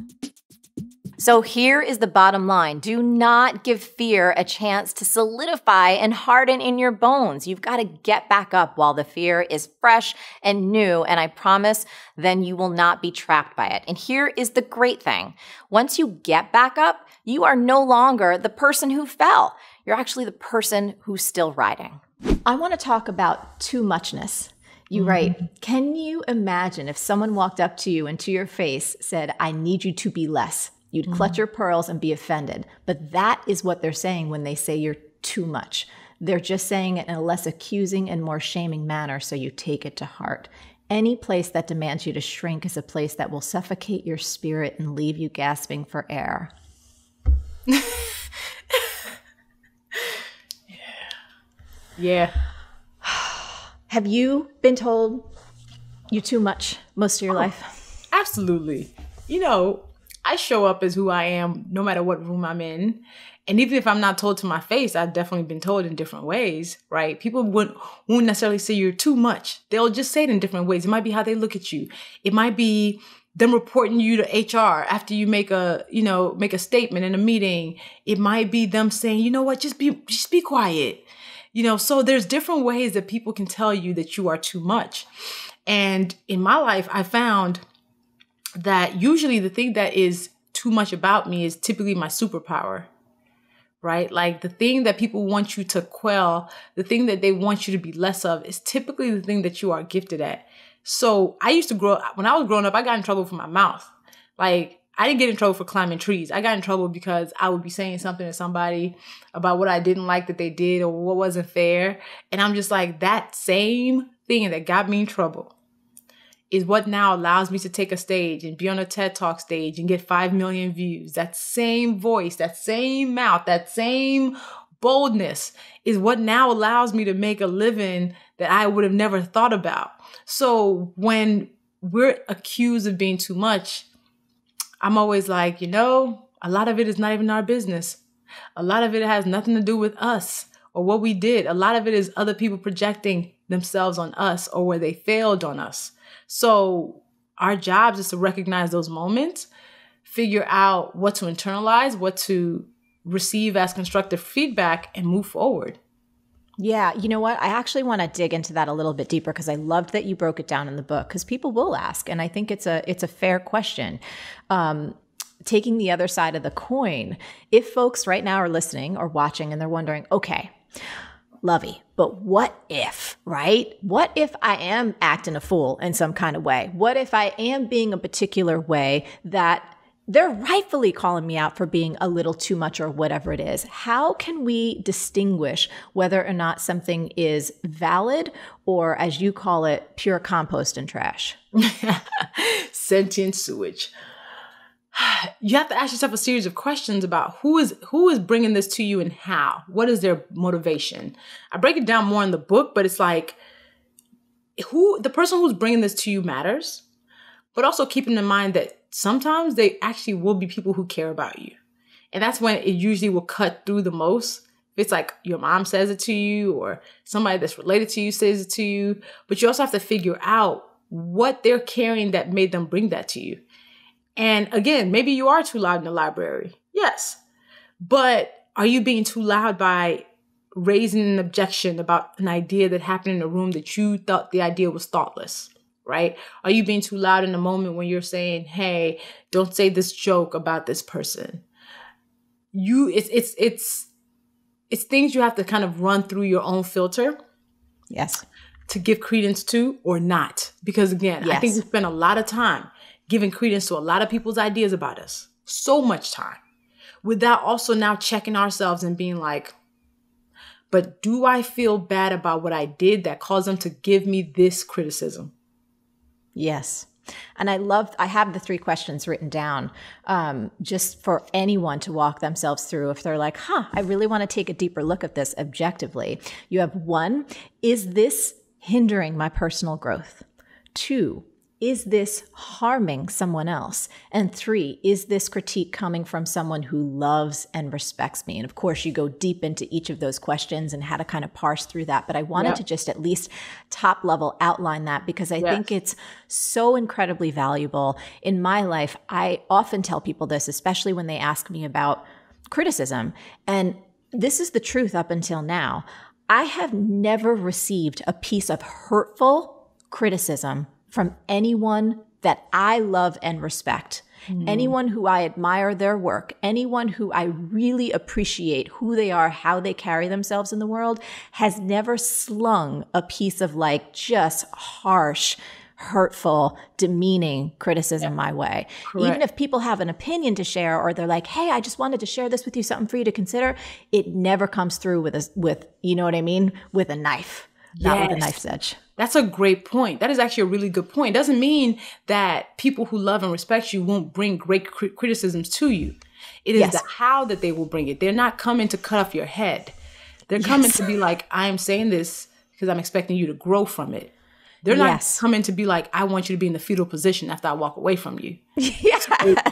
So here is the bottom line. Do not give fear a chance to solidify and harden in your bones. You've got to get back up while the fear is fresh and new, and I promise then you will not be trapped by it. And here is the great thing. Once you get back up, you are no longer the person who fell. You're actually the person who's still riding. I want to talk about too muchness. You write, can you imagine if someone walked up to you and to your face said, I need you to be less? You'd clutch your pearls and be offended. But that is what they're saying when they say you're too much. They're just saying it in a less accusing and more shaming manner, so you take it to heart. Any place that demands you to shrink is a place that will suffocate your spirit and leave you gasping for air. Yeah. Have you been told you're too much most of your life? Absolutely. You know, I show up as who I am no matter what room I'm in. And even if I'm not told to my face, I've definitely been told in different ways, right? People won't necessarily say you're too much. They'll just say it in different ways. It might be how they look at you. It might be them reporting you to HR after you make a statement in a meeting. It might be them saying, you know what, just be quiet. So there's different ways that people can tell you that you are too much. And in my life, I found that usually the thing that is too much about me is typically my superpower, right? Like the thing that people want you to quell, the thing that they want you to be less of is typically the thing that you are gifted at. So when I was growing up, I got in trouble for my mouth. Like I didn't get in trouble for climbing trees. I got in trouble because I would be saying something to somebody about what I didn't like that they did or what wasn't fair. And I'm just like, that same thing that got me in trouble is what now allows me to take a stage and be on a TED Talk stage and get 5 million views. That same voice, that same mouth, that same boldness is what now allows me to make a living that I would have never thought about. So when we're accused of being too much, I'm always like, a lot of it is not even our business. A lot of it has nothing to do with us or what we did. A lot of it is other people projecting themselves on us or where they failed on us. So our jobs is to recognize those moments, figure out what to internalize, what to receive as constructive feedback, and move forward. Yeah, you know what? I actually want to dig into that a little bit deeper because I loved that you broke it down in the book because people will ask, and I think it's a fair question. Taking the other side of the coin, if folks right now are listening or watching and they're wondering, okay, Lovey, but what if, right? What if I am acting a fool in some kind of way? What if I am being a particular way that they're rightfully calling me out for being a little too much or whatever it is? How can we distinguish whether or not something is valid or, as you call it, pure compost and trash? Sentient sewage. You have to ask yourself a series of questions about who is bringing this to you and how. What is their motivation? I break it down more in the book, but it's like the person who's bringing this to you matters, but also keeping in mind that sometimes they actually will be people who care about you. And that's when it usually will cut through the most. If it's like your mom says it to you or somebody that's related to you says it to you, but you also have to figure out what they're carrying that made them bring that to you. And again, maybe you are too loud in the library. Yes. But are you being too loud by raising an objection about an idea that happened in a room that you thought the idea was thoughtless, right? Are you being too loud in a moment when you're saying, hey, don't say this joke about this person? It's things you have to kind of run through your own filter. Yes. To give credence to or not. Because again, yes. I think we spend a lot of time giving credence to a lot of people's ideas about us. So much time. Without also now checking ourselves and being like, but do I feel bad about what I did that caused them to give me this criticism? Yes. And I have the 3 questions written down just for anyone to walk themselves through if they're like, I really want to take a deeper look at this objectively. You have 1, is this hindering my personal growth? 2, is this harming someone else? And 3, is this critique coming from someone who loves and respects me? And of course, you go deep into each of those questions and how to kind of parse through that. But I wanted to just at least top level outline that because I think it's so incredibly valuable. In my life, I often tell people this, especially when they ask me about criticism. And this is the truth up until now. I have never received a piece of hurtful criticism from anyone that I love and respect Anyone who I admire their work, anyone who I really appreciate who they are, how they carry themselves in the world, has never slung a piece of like just harsh, hurtful, demeaning criticism my way. Correct. Even if people have an opinion to share, or they're like, hey, I just wanted to share this with you, something for you to consider, it never comes through with you know what I mean? With a knife, not with a knife's edge. That's a great point. That is actually a really good point. It doesn't mean that people who love and respect you won't bring great criticisms to you. It is the how that they will bring it. They're not coming to cut off your head. They're coming to be like, I'm saying this because I'm expecting you to grow from it. They're not coming to be like, I want you to be in the fetal position after I walk away from you. Yes.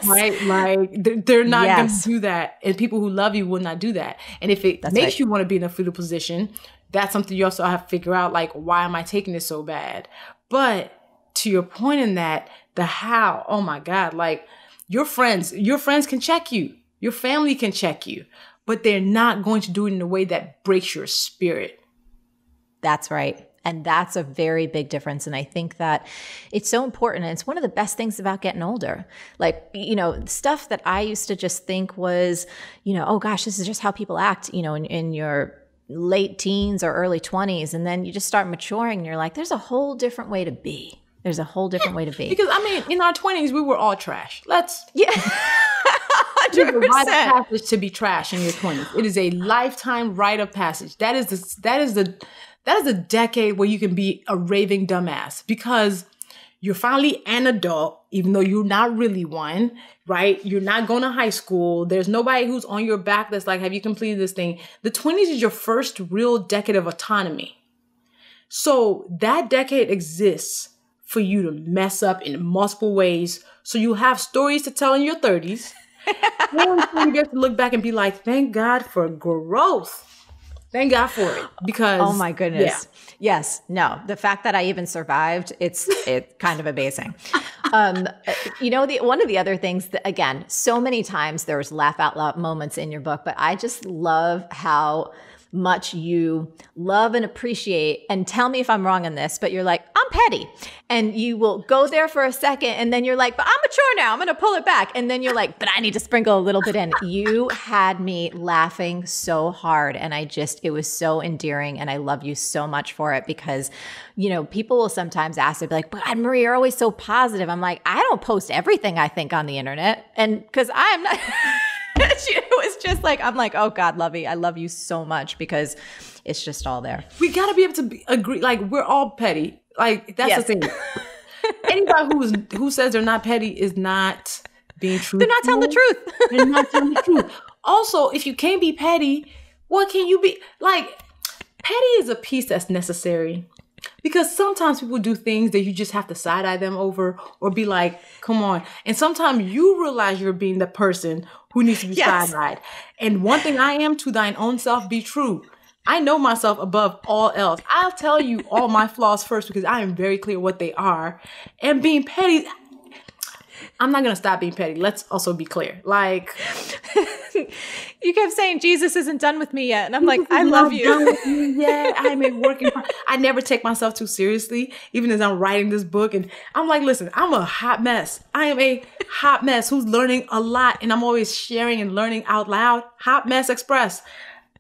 Right? Like, they're not going to do that. And people who love you will not do that. And if it makes you want to be in a fetal position, that's something you also have to figure out, like, why am I taking this so bad? But to your point in that, the how, oh my God, like your friends can check you. Your family can check you, but they're not going to do it in a way that breaks your spirit. That's right. And that's a very big difference. And I think that it's so important. And it's one of the best things about getting older. Like, you know, stuff that I used to just think was, you know, oh gosh, this is just how people act, you know, in your late teens or early 20s. And then you just start maturing and you're like, there's a whole different way to be. There's a whole different way to be. Because I mean, in our 20s, we were all trash. 100%. It's a rite of passage to be trash in your 20s. It is a lifetime rite of passage. That is the decade where you can be a raving dumbass because you're finally an adult, even though you're not really one, right? You're not going to high school. There's nobody who's on your back that's like, have you completed this thing? The 20s is your first real decade of autonomy. So that decade exists for you to mess up in multiple ways. So you have stories to tell in your 30s. And you get to look back and be like, thank God for growth. Thank God for it, because oh my goodness, yes, no, the fact that I even survived, it's kind of amazing. You know, one of the other things that, again, so many times there's laugh out loud moments in your book, but I just love how much you love and appreciate, and tell me if I'm wrong on this, but you're like, I'm petty. And you will go there for a second and then you're like, but I'm mature now, I'm going to pull it back. And then you're like, but I need to sprinkle a little bit in. You had me laughing so hard. And it was so endearing. And I love you so much for it because, you know, people will sometimes ask, they'll be like, but Marie, you're always so positive. I'm like, I don't post everything I think on the internet. And because I'm not... It was just like, I'm like, oh God, Lovey, I love you so much because it's just all there. We got to be able to agree. Like, we're all petty. Like, that's the thing. Anybody who says they're not petty is not being truthful. They're not telling the truth. They're not telling the truth. Also, if you can't be petty, what can you be? Like, petty is a piece that's necessary. Because sometimes people do things that you just have to side-eye them over or be like, come on. And sometimes you realize you're being the person who needs to be side-eyed. And one thing I am, to thine own self be true. I know myself above all else. I'll tell you all my flaws first because I am very clear what they are. And being petty, I'm not going to stop being petty. Let's also be clear. Like... You kept saying, Jesus isn't done with me yet. And I'm like, I love you. Done with me yet. I'm a working. I never take myself too seriously, even as I'm writing this book. And I'm like, listen, I'm a hot mess. I am a hot mess who's learning a lot. And I'm always sharing and learning out loud. Hot Mess Express.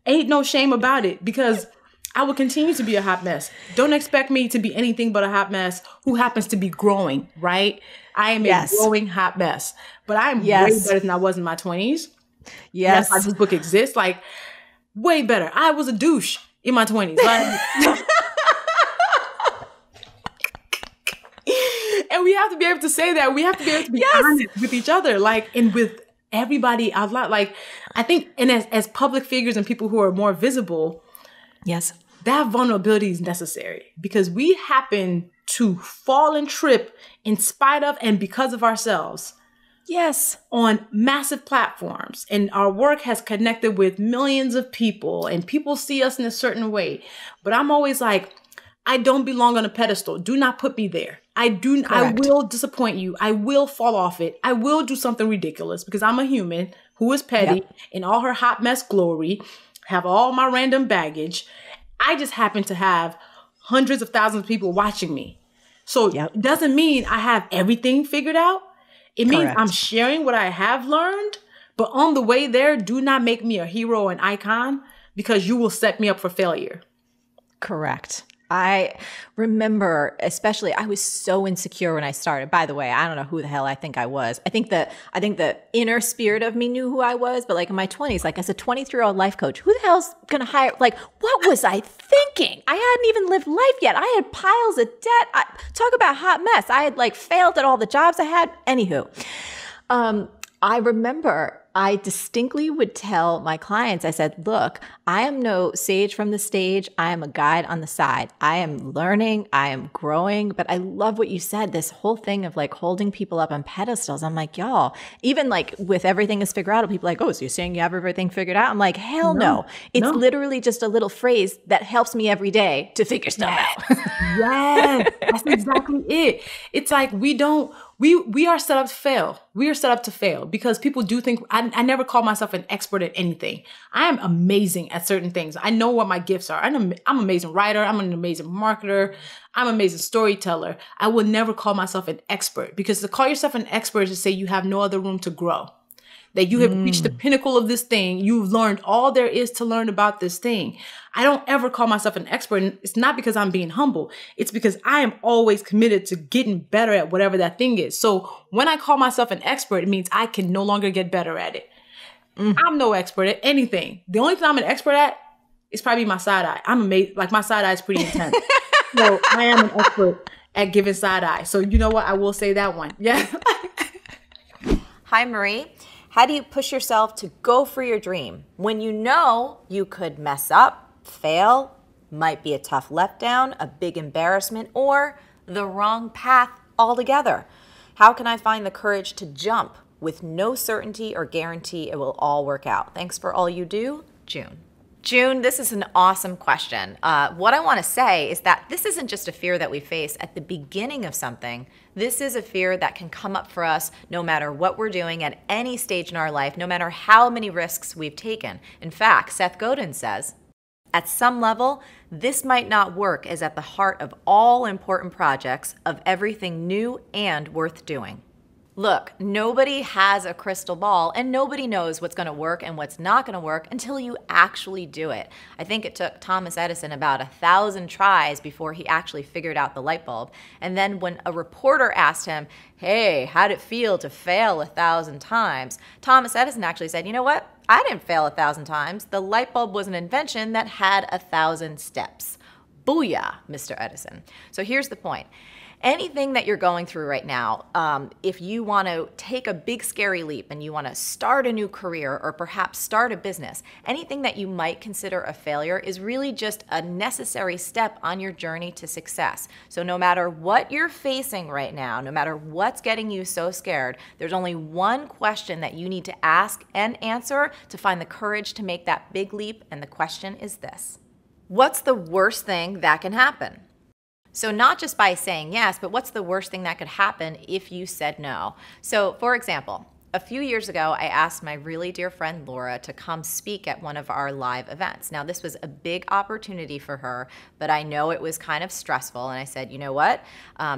Ain't no shame about it because I will continue to be a hot mess. Don't expect me to be anything but a hot mess who happens to be growing, right? I am a growing hot mess. But I'm way better than I was in my 20s. Yes. That's why this book exists. Like, way better. I was a douche in my 20s. Like, and we have to be able to say that. We have to be able to be honest with each other, like, and with everybody out loud. Like, I think, and as public figures and people who are more visible, that vulnerability is necessary because we happen to fall and trip in spite of and because of ourselves. Yes. On massive platforms. And our work has connected with millions of people and people see us in a certain way. But I'm always like, I don't belong on a pedestal. Do not put me there. I will disappoint you. I will fall off it. I will do something ridiculous because I'm a human who is petty in all her hot mess glory, have all my random baggage. I just happen to have hundreds of thousands of people watching me. So it doesn't mean I have everything figured out. It means Correct. I'm sharing what I have learned, but on the way there, do not make me a hero and icon because you will set me up for failure. Correct. I remember, especially, I was so insecure when I started. By the way, I don't know who the hell I think I was. I think the inner spirit of me knew who I was, but like in my 20s, like as a 23-year-old life coach, who the hell's going to hire? Like, what was I thinking? I hadn't even lived life yet. I had piles of debt. Talk about hot mess. I had like failed at all the jobs I had. Anywho, I remember I distinctly would tell my clients, I said, look, I am no sage from the stage. I am a guide on the side. I am learning. I am growing. But I love what you said, this whole thing of like holding people up on pedestals. I'm like, y'all, even like with everything is figured out, people are like, oh, so you're saying you have everything figured out? I'm like, hell no. It's literally just a little phrase that helps me every day to figure stuff out. Yes, that's exactly it. It's like we are set up to fail. We are set up to fail because people do think, I never call myself an expert at anything. I am amazing at certain things. I know what my gifts are. I'm an amazing writer. I'm an amazing marketer. I'm an amazing storyteller. I will never call myself an expert because to call yourself an expert is to say you have no other room to grow. That you have reached the pinnacle of this thing. You've learned all there is to learn about this thing. I don't ever call myself an expert. And it's not because I'm being humble. It's because I am always committed to getting better at whatever that thing is. So when I call myself an expert, it means I can no longer get better at it. I'm no expert at anything. The only thing I'm an expert at is probably my side eye. I'm amazing. Like my side eye is pretty intense. So I am an expert at giving side eye. So you know what? I will say that one. Yeah. Hi, Marie. How do you push yourself to go for your dream when you know you could mess up, fail, might be a tough letdown, a big embarrassment, or the wrong path altogether? How can I find the courage to jump with no certainty or guarantee it will all work out? Thanks for all you do, June. June, this is an awesome question. What I want to say is that this isn't just a fear that we face at the beginning of something. This is a fear that can come up for us no matter what we're doing at any stage in our life, no matter how many risks we've taken. In fact, Seth Godin says, at some level, this might not work as at the heart of all important projects, of everything new and worth doing. Look, nobody has a crystal ball and nobody knows what's going to work and what's not going to work until you actually do it. I think it took Thomas Edison about 1,000 tries before he actually figured out the light bulb. And then when a reporter asked him, hey, how'd it feel to fail 1,000 times? Thomas Edison actually said, you know what? I didn't fail 1,000 times. The light bulb was an invention that had 1,000 steps. Booyah, Mr. Edison. So here's the point. Anything that you're going through right now, if you want to take a big scary leap and you want to start a new career or perhaps start a business, anything that you might consider a failure is really just a necessary step on your journey to success. So no matter what you're facing right now, no matter what's getting you so scared, there's only one question that you need to ask and answer to find the courage to make that big leap, and the question is this: what's the worst thing that can happen? So not just by saying yes, but what's the worst thing that could happen if you said no? So for example, a few years ago, I asked my really dear friend Laura to come speak at one of our live events. Now, this was a big opportunity for her, but I know it was kind of stressful. And I said, you know what?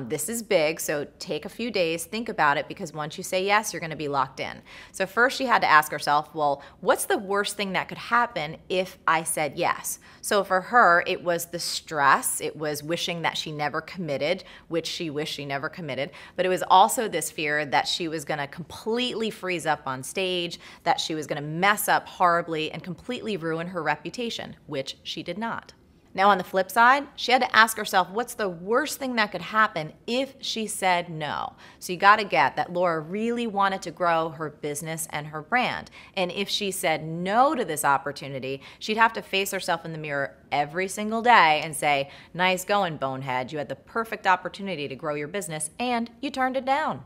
This is big, so take a few days, think about it, because once you say yes, you're going to be locked in. So first she had to ask herself, well, what's the worst thing that could happen if I said yes? So for her, it was the stress. It was wishing that she never committed, which she wished she never committed. But it was also this fear that she was going to completely freeze up on stage, that she was going to mess up horribly and completely ruin her reputation, which she did not. Now on the flip side, she had to ask herself, what's the worst thing that could happen if she said no? So you got to get that Laura really wanted to grow her business and her brand. And if she said no to this opportunity, she'd have to face herself in the mirror every single day and say, nice going, bonehead. You had the perfect opportunity to grow your business and you turned it down.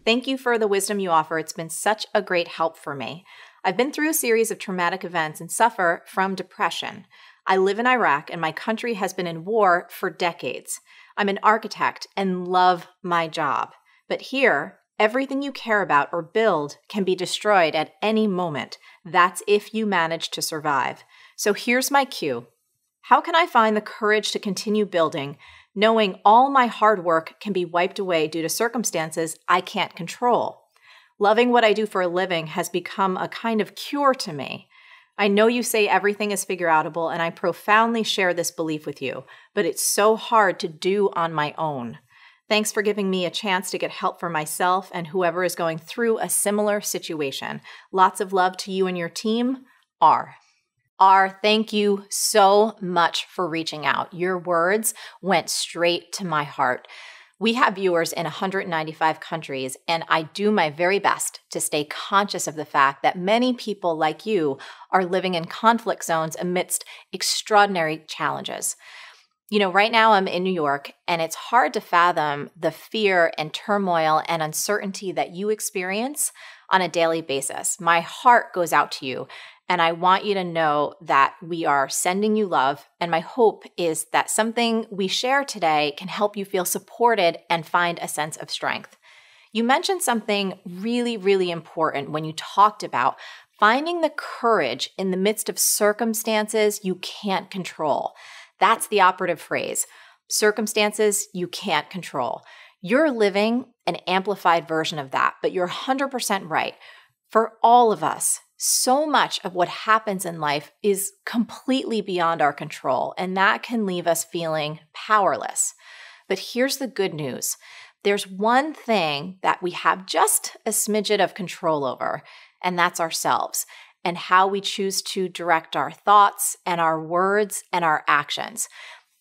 Thank you for the wisdom you offer. It's been such a great help for me. I've been through a series of traumatic events and suffer from depression. I live in Iraq and my country has been in war for decades. I'm an architect and love my job. But here, everything you care about or build can be destroyed at any moment. That's if you manage to survive. So here's my cue. How can I find the courage to continue building, knowing all my hard work can be wiped away due to circumstances I can't control? Loving what I do for a living has become a kind of cure to me. I know you say everything is figure-outable, and I profoundly share this belief with you, but it's so hard to do on my own. Thanks for giving me a chance to get help for myself and whoever is going through a similar situation. Lots of love to you and your team, R. R, thank you so much for reaching out. Your words went straight to my heart. We have viewers in 195 countries, and I do my very best to stay conscious of the fact that many people like you are living in conflict zones amidst extraordinary challenges. You know, right now I'm in New York, and it's hard to fathom the fear and turmoil and uncertainty that you experience on a daily basis. My heart goes out to you, and I want you to know that we are sending you love, and my hope is that something we share today can help you feel supported and find a sense of strength. You mentioned something really, really important when you talked about finding the courage in the midst of circumstances you can't control. That's the operative phrase. Circumstances you can't control. You're living an amplified version of that, but you're 100% right. For all of us, so much of what happens in life is completely beyond our control, and that can leave us feeling powerless. But here's the good news. There's one thing that we have just a smidget of control over, and that's ourselves, and how we choose to direct our thoughts and our words and our actions.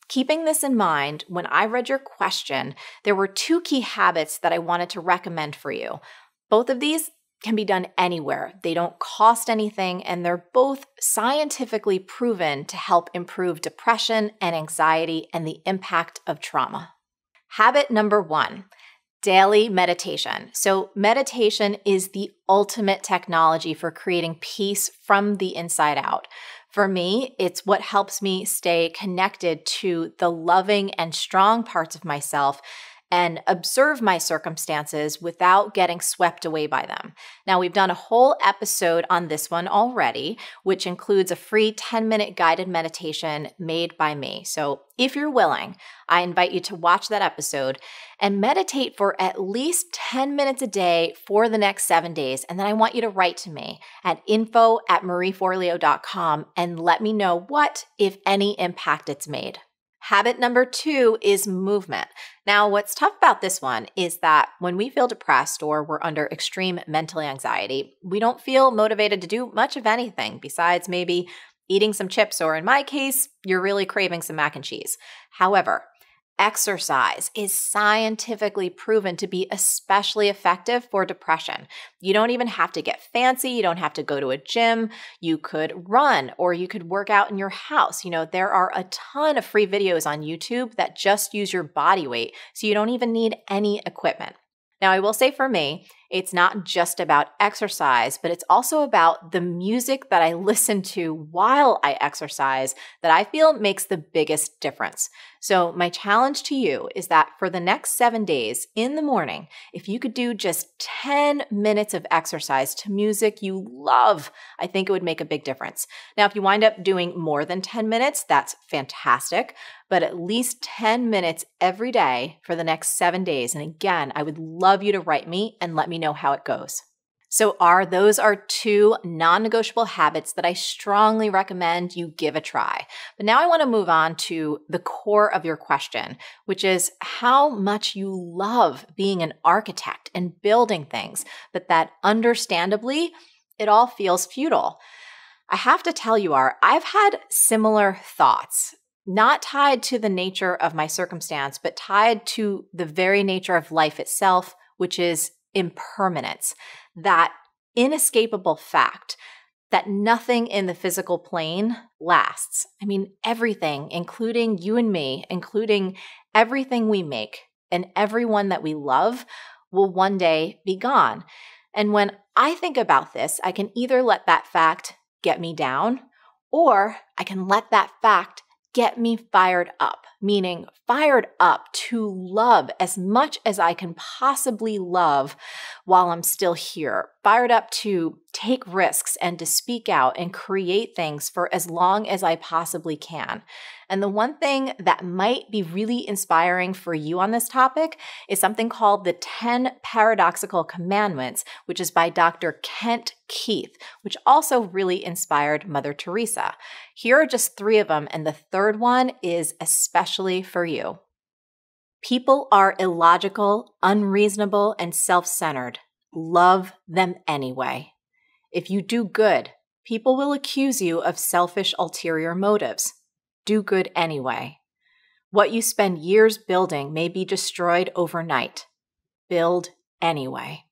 Keeping this in mind, when I read your question, there were 2 key habits that I wanted to recommend for you. Both of these can be done anywhere. They don't cost anything, and they're both scientifically proven to help improve depression and anxiety and the impact of trauma. Habit number 1, daily meditation. So meditation is the ultimate technology for creating peace from the inside out. For me, it's what helps me stay connected to the loving and strong parts of myself and observe my circumstances without getting swept away by them. Now, we've done a whole episode on this one already, which includes a free 10-minute guided meditation made by me. So if you're willing, I invite you to watch that episode and meditate for at least 10 minutes a day for the next 7 days. And then I want you to write to me at info@marieforleo.com and let me know what, if any, impact it's made. Habit number 2 is movement. Now, what's tough about this one is that when we feel depressed or we're under extreme mental anxiety, we don't feel motivated to do much of anything besides maybe eating some chips, or in my case, you're really craving some mac and cheese. However, exercise is scientifically proven to be especially effective for depression. You don't even have to get fancy. You don't have to go to a gym. You could run, or you could work out in your house. You know, there are a ton of free videos on YouTube that just use your body weight, so you don't even need any equipment. Now, I will say for me, it's not just about exercise, but it's also about the music that I listen to while I exercise that I feel makes the biggest difference. So my challenge to you is that for the next 7 days in the morning, if you could do just 10 minutes of exercise to music you love, I think it would make a big difference. Now, if you wind up doing more than 10 minutes, that's fantastic, but at least 10 minutes every day for the next 7 days. And again, I would love you to write me and let me know how it goes. So those are 2 non-negotiable habits that I strongly recommend you give a try. But now I want to move on to the core of your question, which is how much you love being an architect and building things, but that understandably, it all feels futile. I have to tell you, I've had similar thoughts, not tied to the nature of my circumstance, but tied to the very nature of life itself, which is impermanence, that inescapable fact that nothing in the physical plane lasts. I mean, everything, including you and me, including everything we make and everyone that we love, will one day be gone. And when I think about this, I can either let that fact get me down, or I can let that fact get me fired up meaning fired up to love as much as I can possibly love while I'm still here, fired up to take risks and to speak out and create things for as long as I possibly can. And the one thing that might be really inspiring for you on this topic is something called the 10 Paradoxical Commandments, which is by Dr. Kent Keith, which also really inspired Mother Teresa. Here are just 3 of them, and the third one is especially for you. People are illogical, unreasonable, and self-centered. Love them anyway. If you do good, people will accuse you of selfish ulterior motives. Do good anyway. What you spend years building may be destroyed overnight. Build anyway.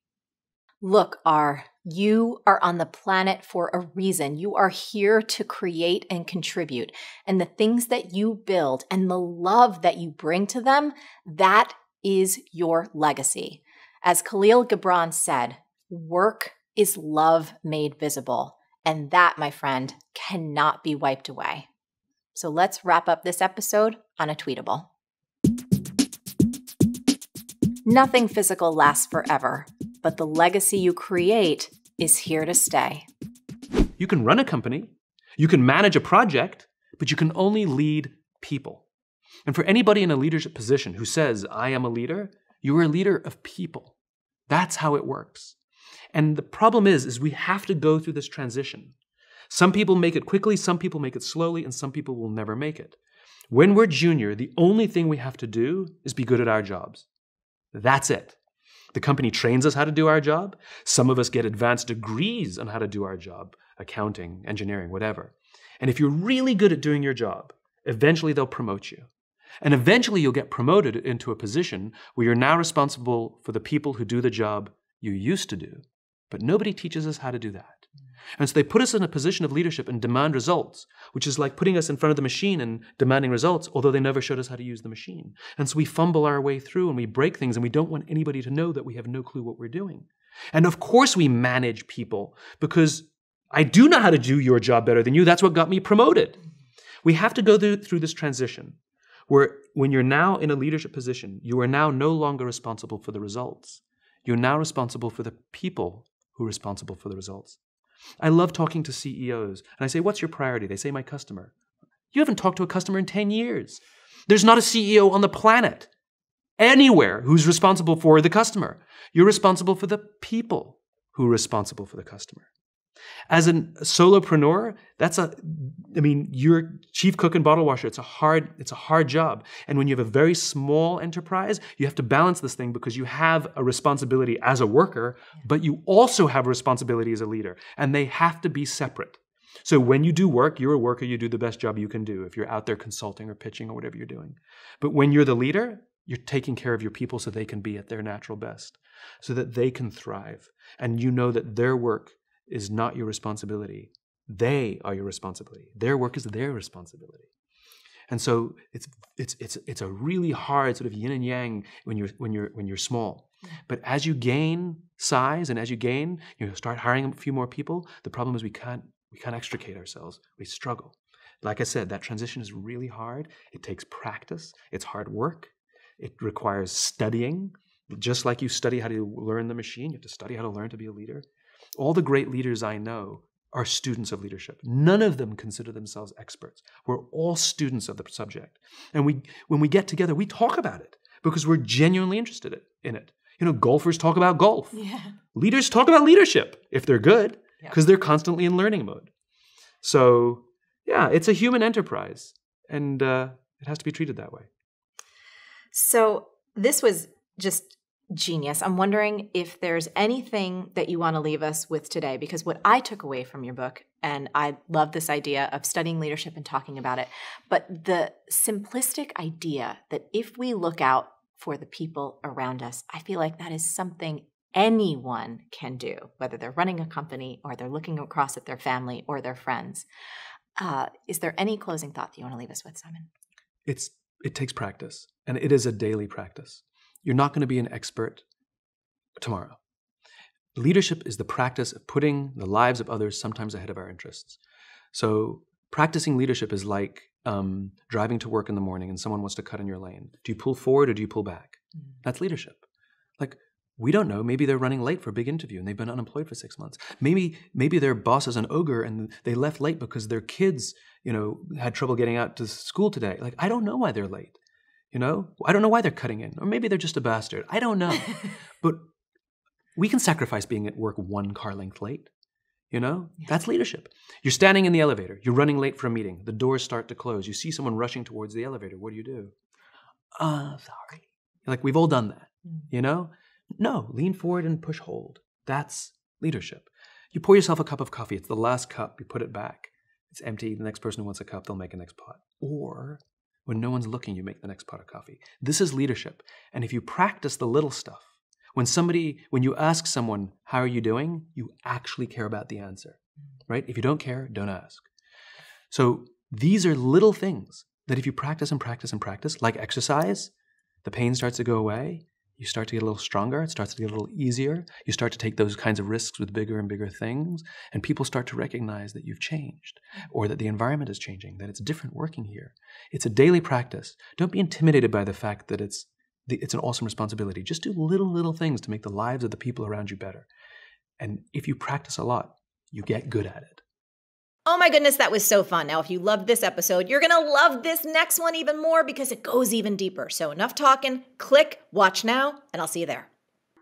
Look, R, you are on the planet for a reason. You are here to create and contribute. And the things that you build and the love that you bring to them, that is your legacy. As Khalil Gibran said, work is love made visible. And that, my friend, cannot be wiped away. So let's wrap up this episode on a tweetable. Nothing physical lasts forever, but the legacy you create is here to stay. You can run a company, you can manage a project, but you can only lead people. And for anybody in a leadership position who says, I am a leader, you are a leader of people. That's how it works. And the problem is we have to go through this transition. Some people make it quickly, some people make it slowly, and some people will never make it. When we're junior, the only thing we have to do is be good at our jobs. That's it. The company trains us how to do our job. Some of us get advanced degrees on how to do our job, accounting, engineering, whatever. And if you're really good at doing your job, eventually they'll promote you. And eventually you'll get promoted into a position where you're now responsible for the people who do the job you used to do. But nobody teaches us how to do that. And so they put us in a position of leadership and demand results, which is like putting us in front of the machine and demanding results, although they never showed us how to use the machine. And so we fumble our way through and we break things and we don't want anybody to know that we have no clue what we're doing. And of course we manage people because I do know how to do your job better than you. That's what got me promoted. We have to go through this transition where when you're now in a leadership position, you are now no longer responsible for the results. You're now responsible for the people who are responsible for the results. I love talking to CEOs, and I say, what's your priority? They say, my customer. You haven't talked to a customer in 10 years. There's not a CEO on the planet, anywhere, who's responsible for the customer. You're responsible for the people who are responsible for the customer. As a solopreneur, you're chief cook and bottle washer. It's a hard job. And when you have a very small enterprise, you have to balance this thing because you have a responsibility as a worker, but you also have a responsibility as a leader. And they have to be separate. So when you do work, you're a worker, you do the best job you can do if you're out there consulting or pitching or whatever you're doing. But when you're the leader, you're taking care of your people so they can be at their natural best, so that they can thrive. And you know that their work is not your responsibility. They are your responsibility. Their work is their responsibility. And so it's a really hard sort of yin and yang when you're small. But as you gain size and as you gain, start hiring a few more people, the problem is we can't extricate ourselves. We struggle. Like I said, that transition is really hard. It takes practice. It's hard work. It requires studying. Just like you study how to learn the machine, you have to study how to learn to be a leader. All the great leaders I know are students of leadership. None of them consider themselves experts. We're all students of the subject. And when we get together, we talk about it because we're genuinely interested in it. Golfers talk about golf. Yeah. Leaders talk about leadership if they're good because they're constantly in learning mode. So, yeah, it's a human enterprise and it has to be treated that way. So this was just genius. I'm wondering if there's anything that you want to leave us with today, because what I took away from your book, and I love this idea of studying leadership and talking about it, but the simplistic idea that if we look out for the people around us, I feel like that is something anyone can do, whether they're running a company or they're looking across at their family or their friends. Is there any closing thought that you want to leave us with, Simon? It takes practice, and it is a daily practice. You're not going to be an expert tomorrow. Leadership is the practice of putting the lives of others sometimes ahead of our interests. So practicing leadership is like driving to work in the morning and someone wants to cut in your lane. Do you pull forward or do you pull back? That's leadership. Like, we don't know. Maybe they're running late for a big interview and they've been unemployed for 6 months. Maybe their boss is an ogre and they left late because their kids, had trouble getting out to school today. Like, I don't know why they're late. I don't know why they're cutting in. Or maybe they're just a bastard. I don't know. But we can sacrifice being at work 1 car length late. That's leadership. You're standing in the elevator. You're running late for a meeting. The doors start to close. You see someone rushing towards the elevator. What do? Sorry. Like, we've all done that, No, lean forward and push hold. That's leadership. You pour yourself a cup of coffee. It's the last cup. You put it back. It's empty. The next person who wants a cup, they'll make a next pot. Or when no one's looking, you make the next pot of coffee. This is leadership. And if you practice the little stuff, when you ask someone, how are you doing? You actually care about the answer, right? If you don't care, don't ask. So these are little things that if you practice and practice and practice, like exercise, the pain starts to go away. You start to get a little stronger. It starts to get a little easier. You start to take those kinds of risks with bigger and bigger things. And people start to recognize that you've changed or that the environment is changing, that it's different working here. It's a daily practice. Don't be intimidated by the fact that it's an awesome responsibility. Just do little things to make the lives of the people around you better. And if you practice a lot, you get good at it. Oh my goodness, that was so fun. Now, if you loved this episode, you're going to love this next one even more because it goes even deeper. So enough talking, click, watch now, and I'll see you there.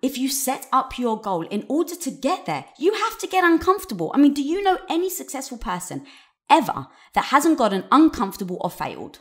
If you set up your goal, in order to get there, you have to get uncomfortable. I mean, do you know any successful person ever that hasn't gotten uncomfortable or failed?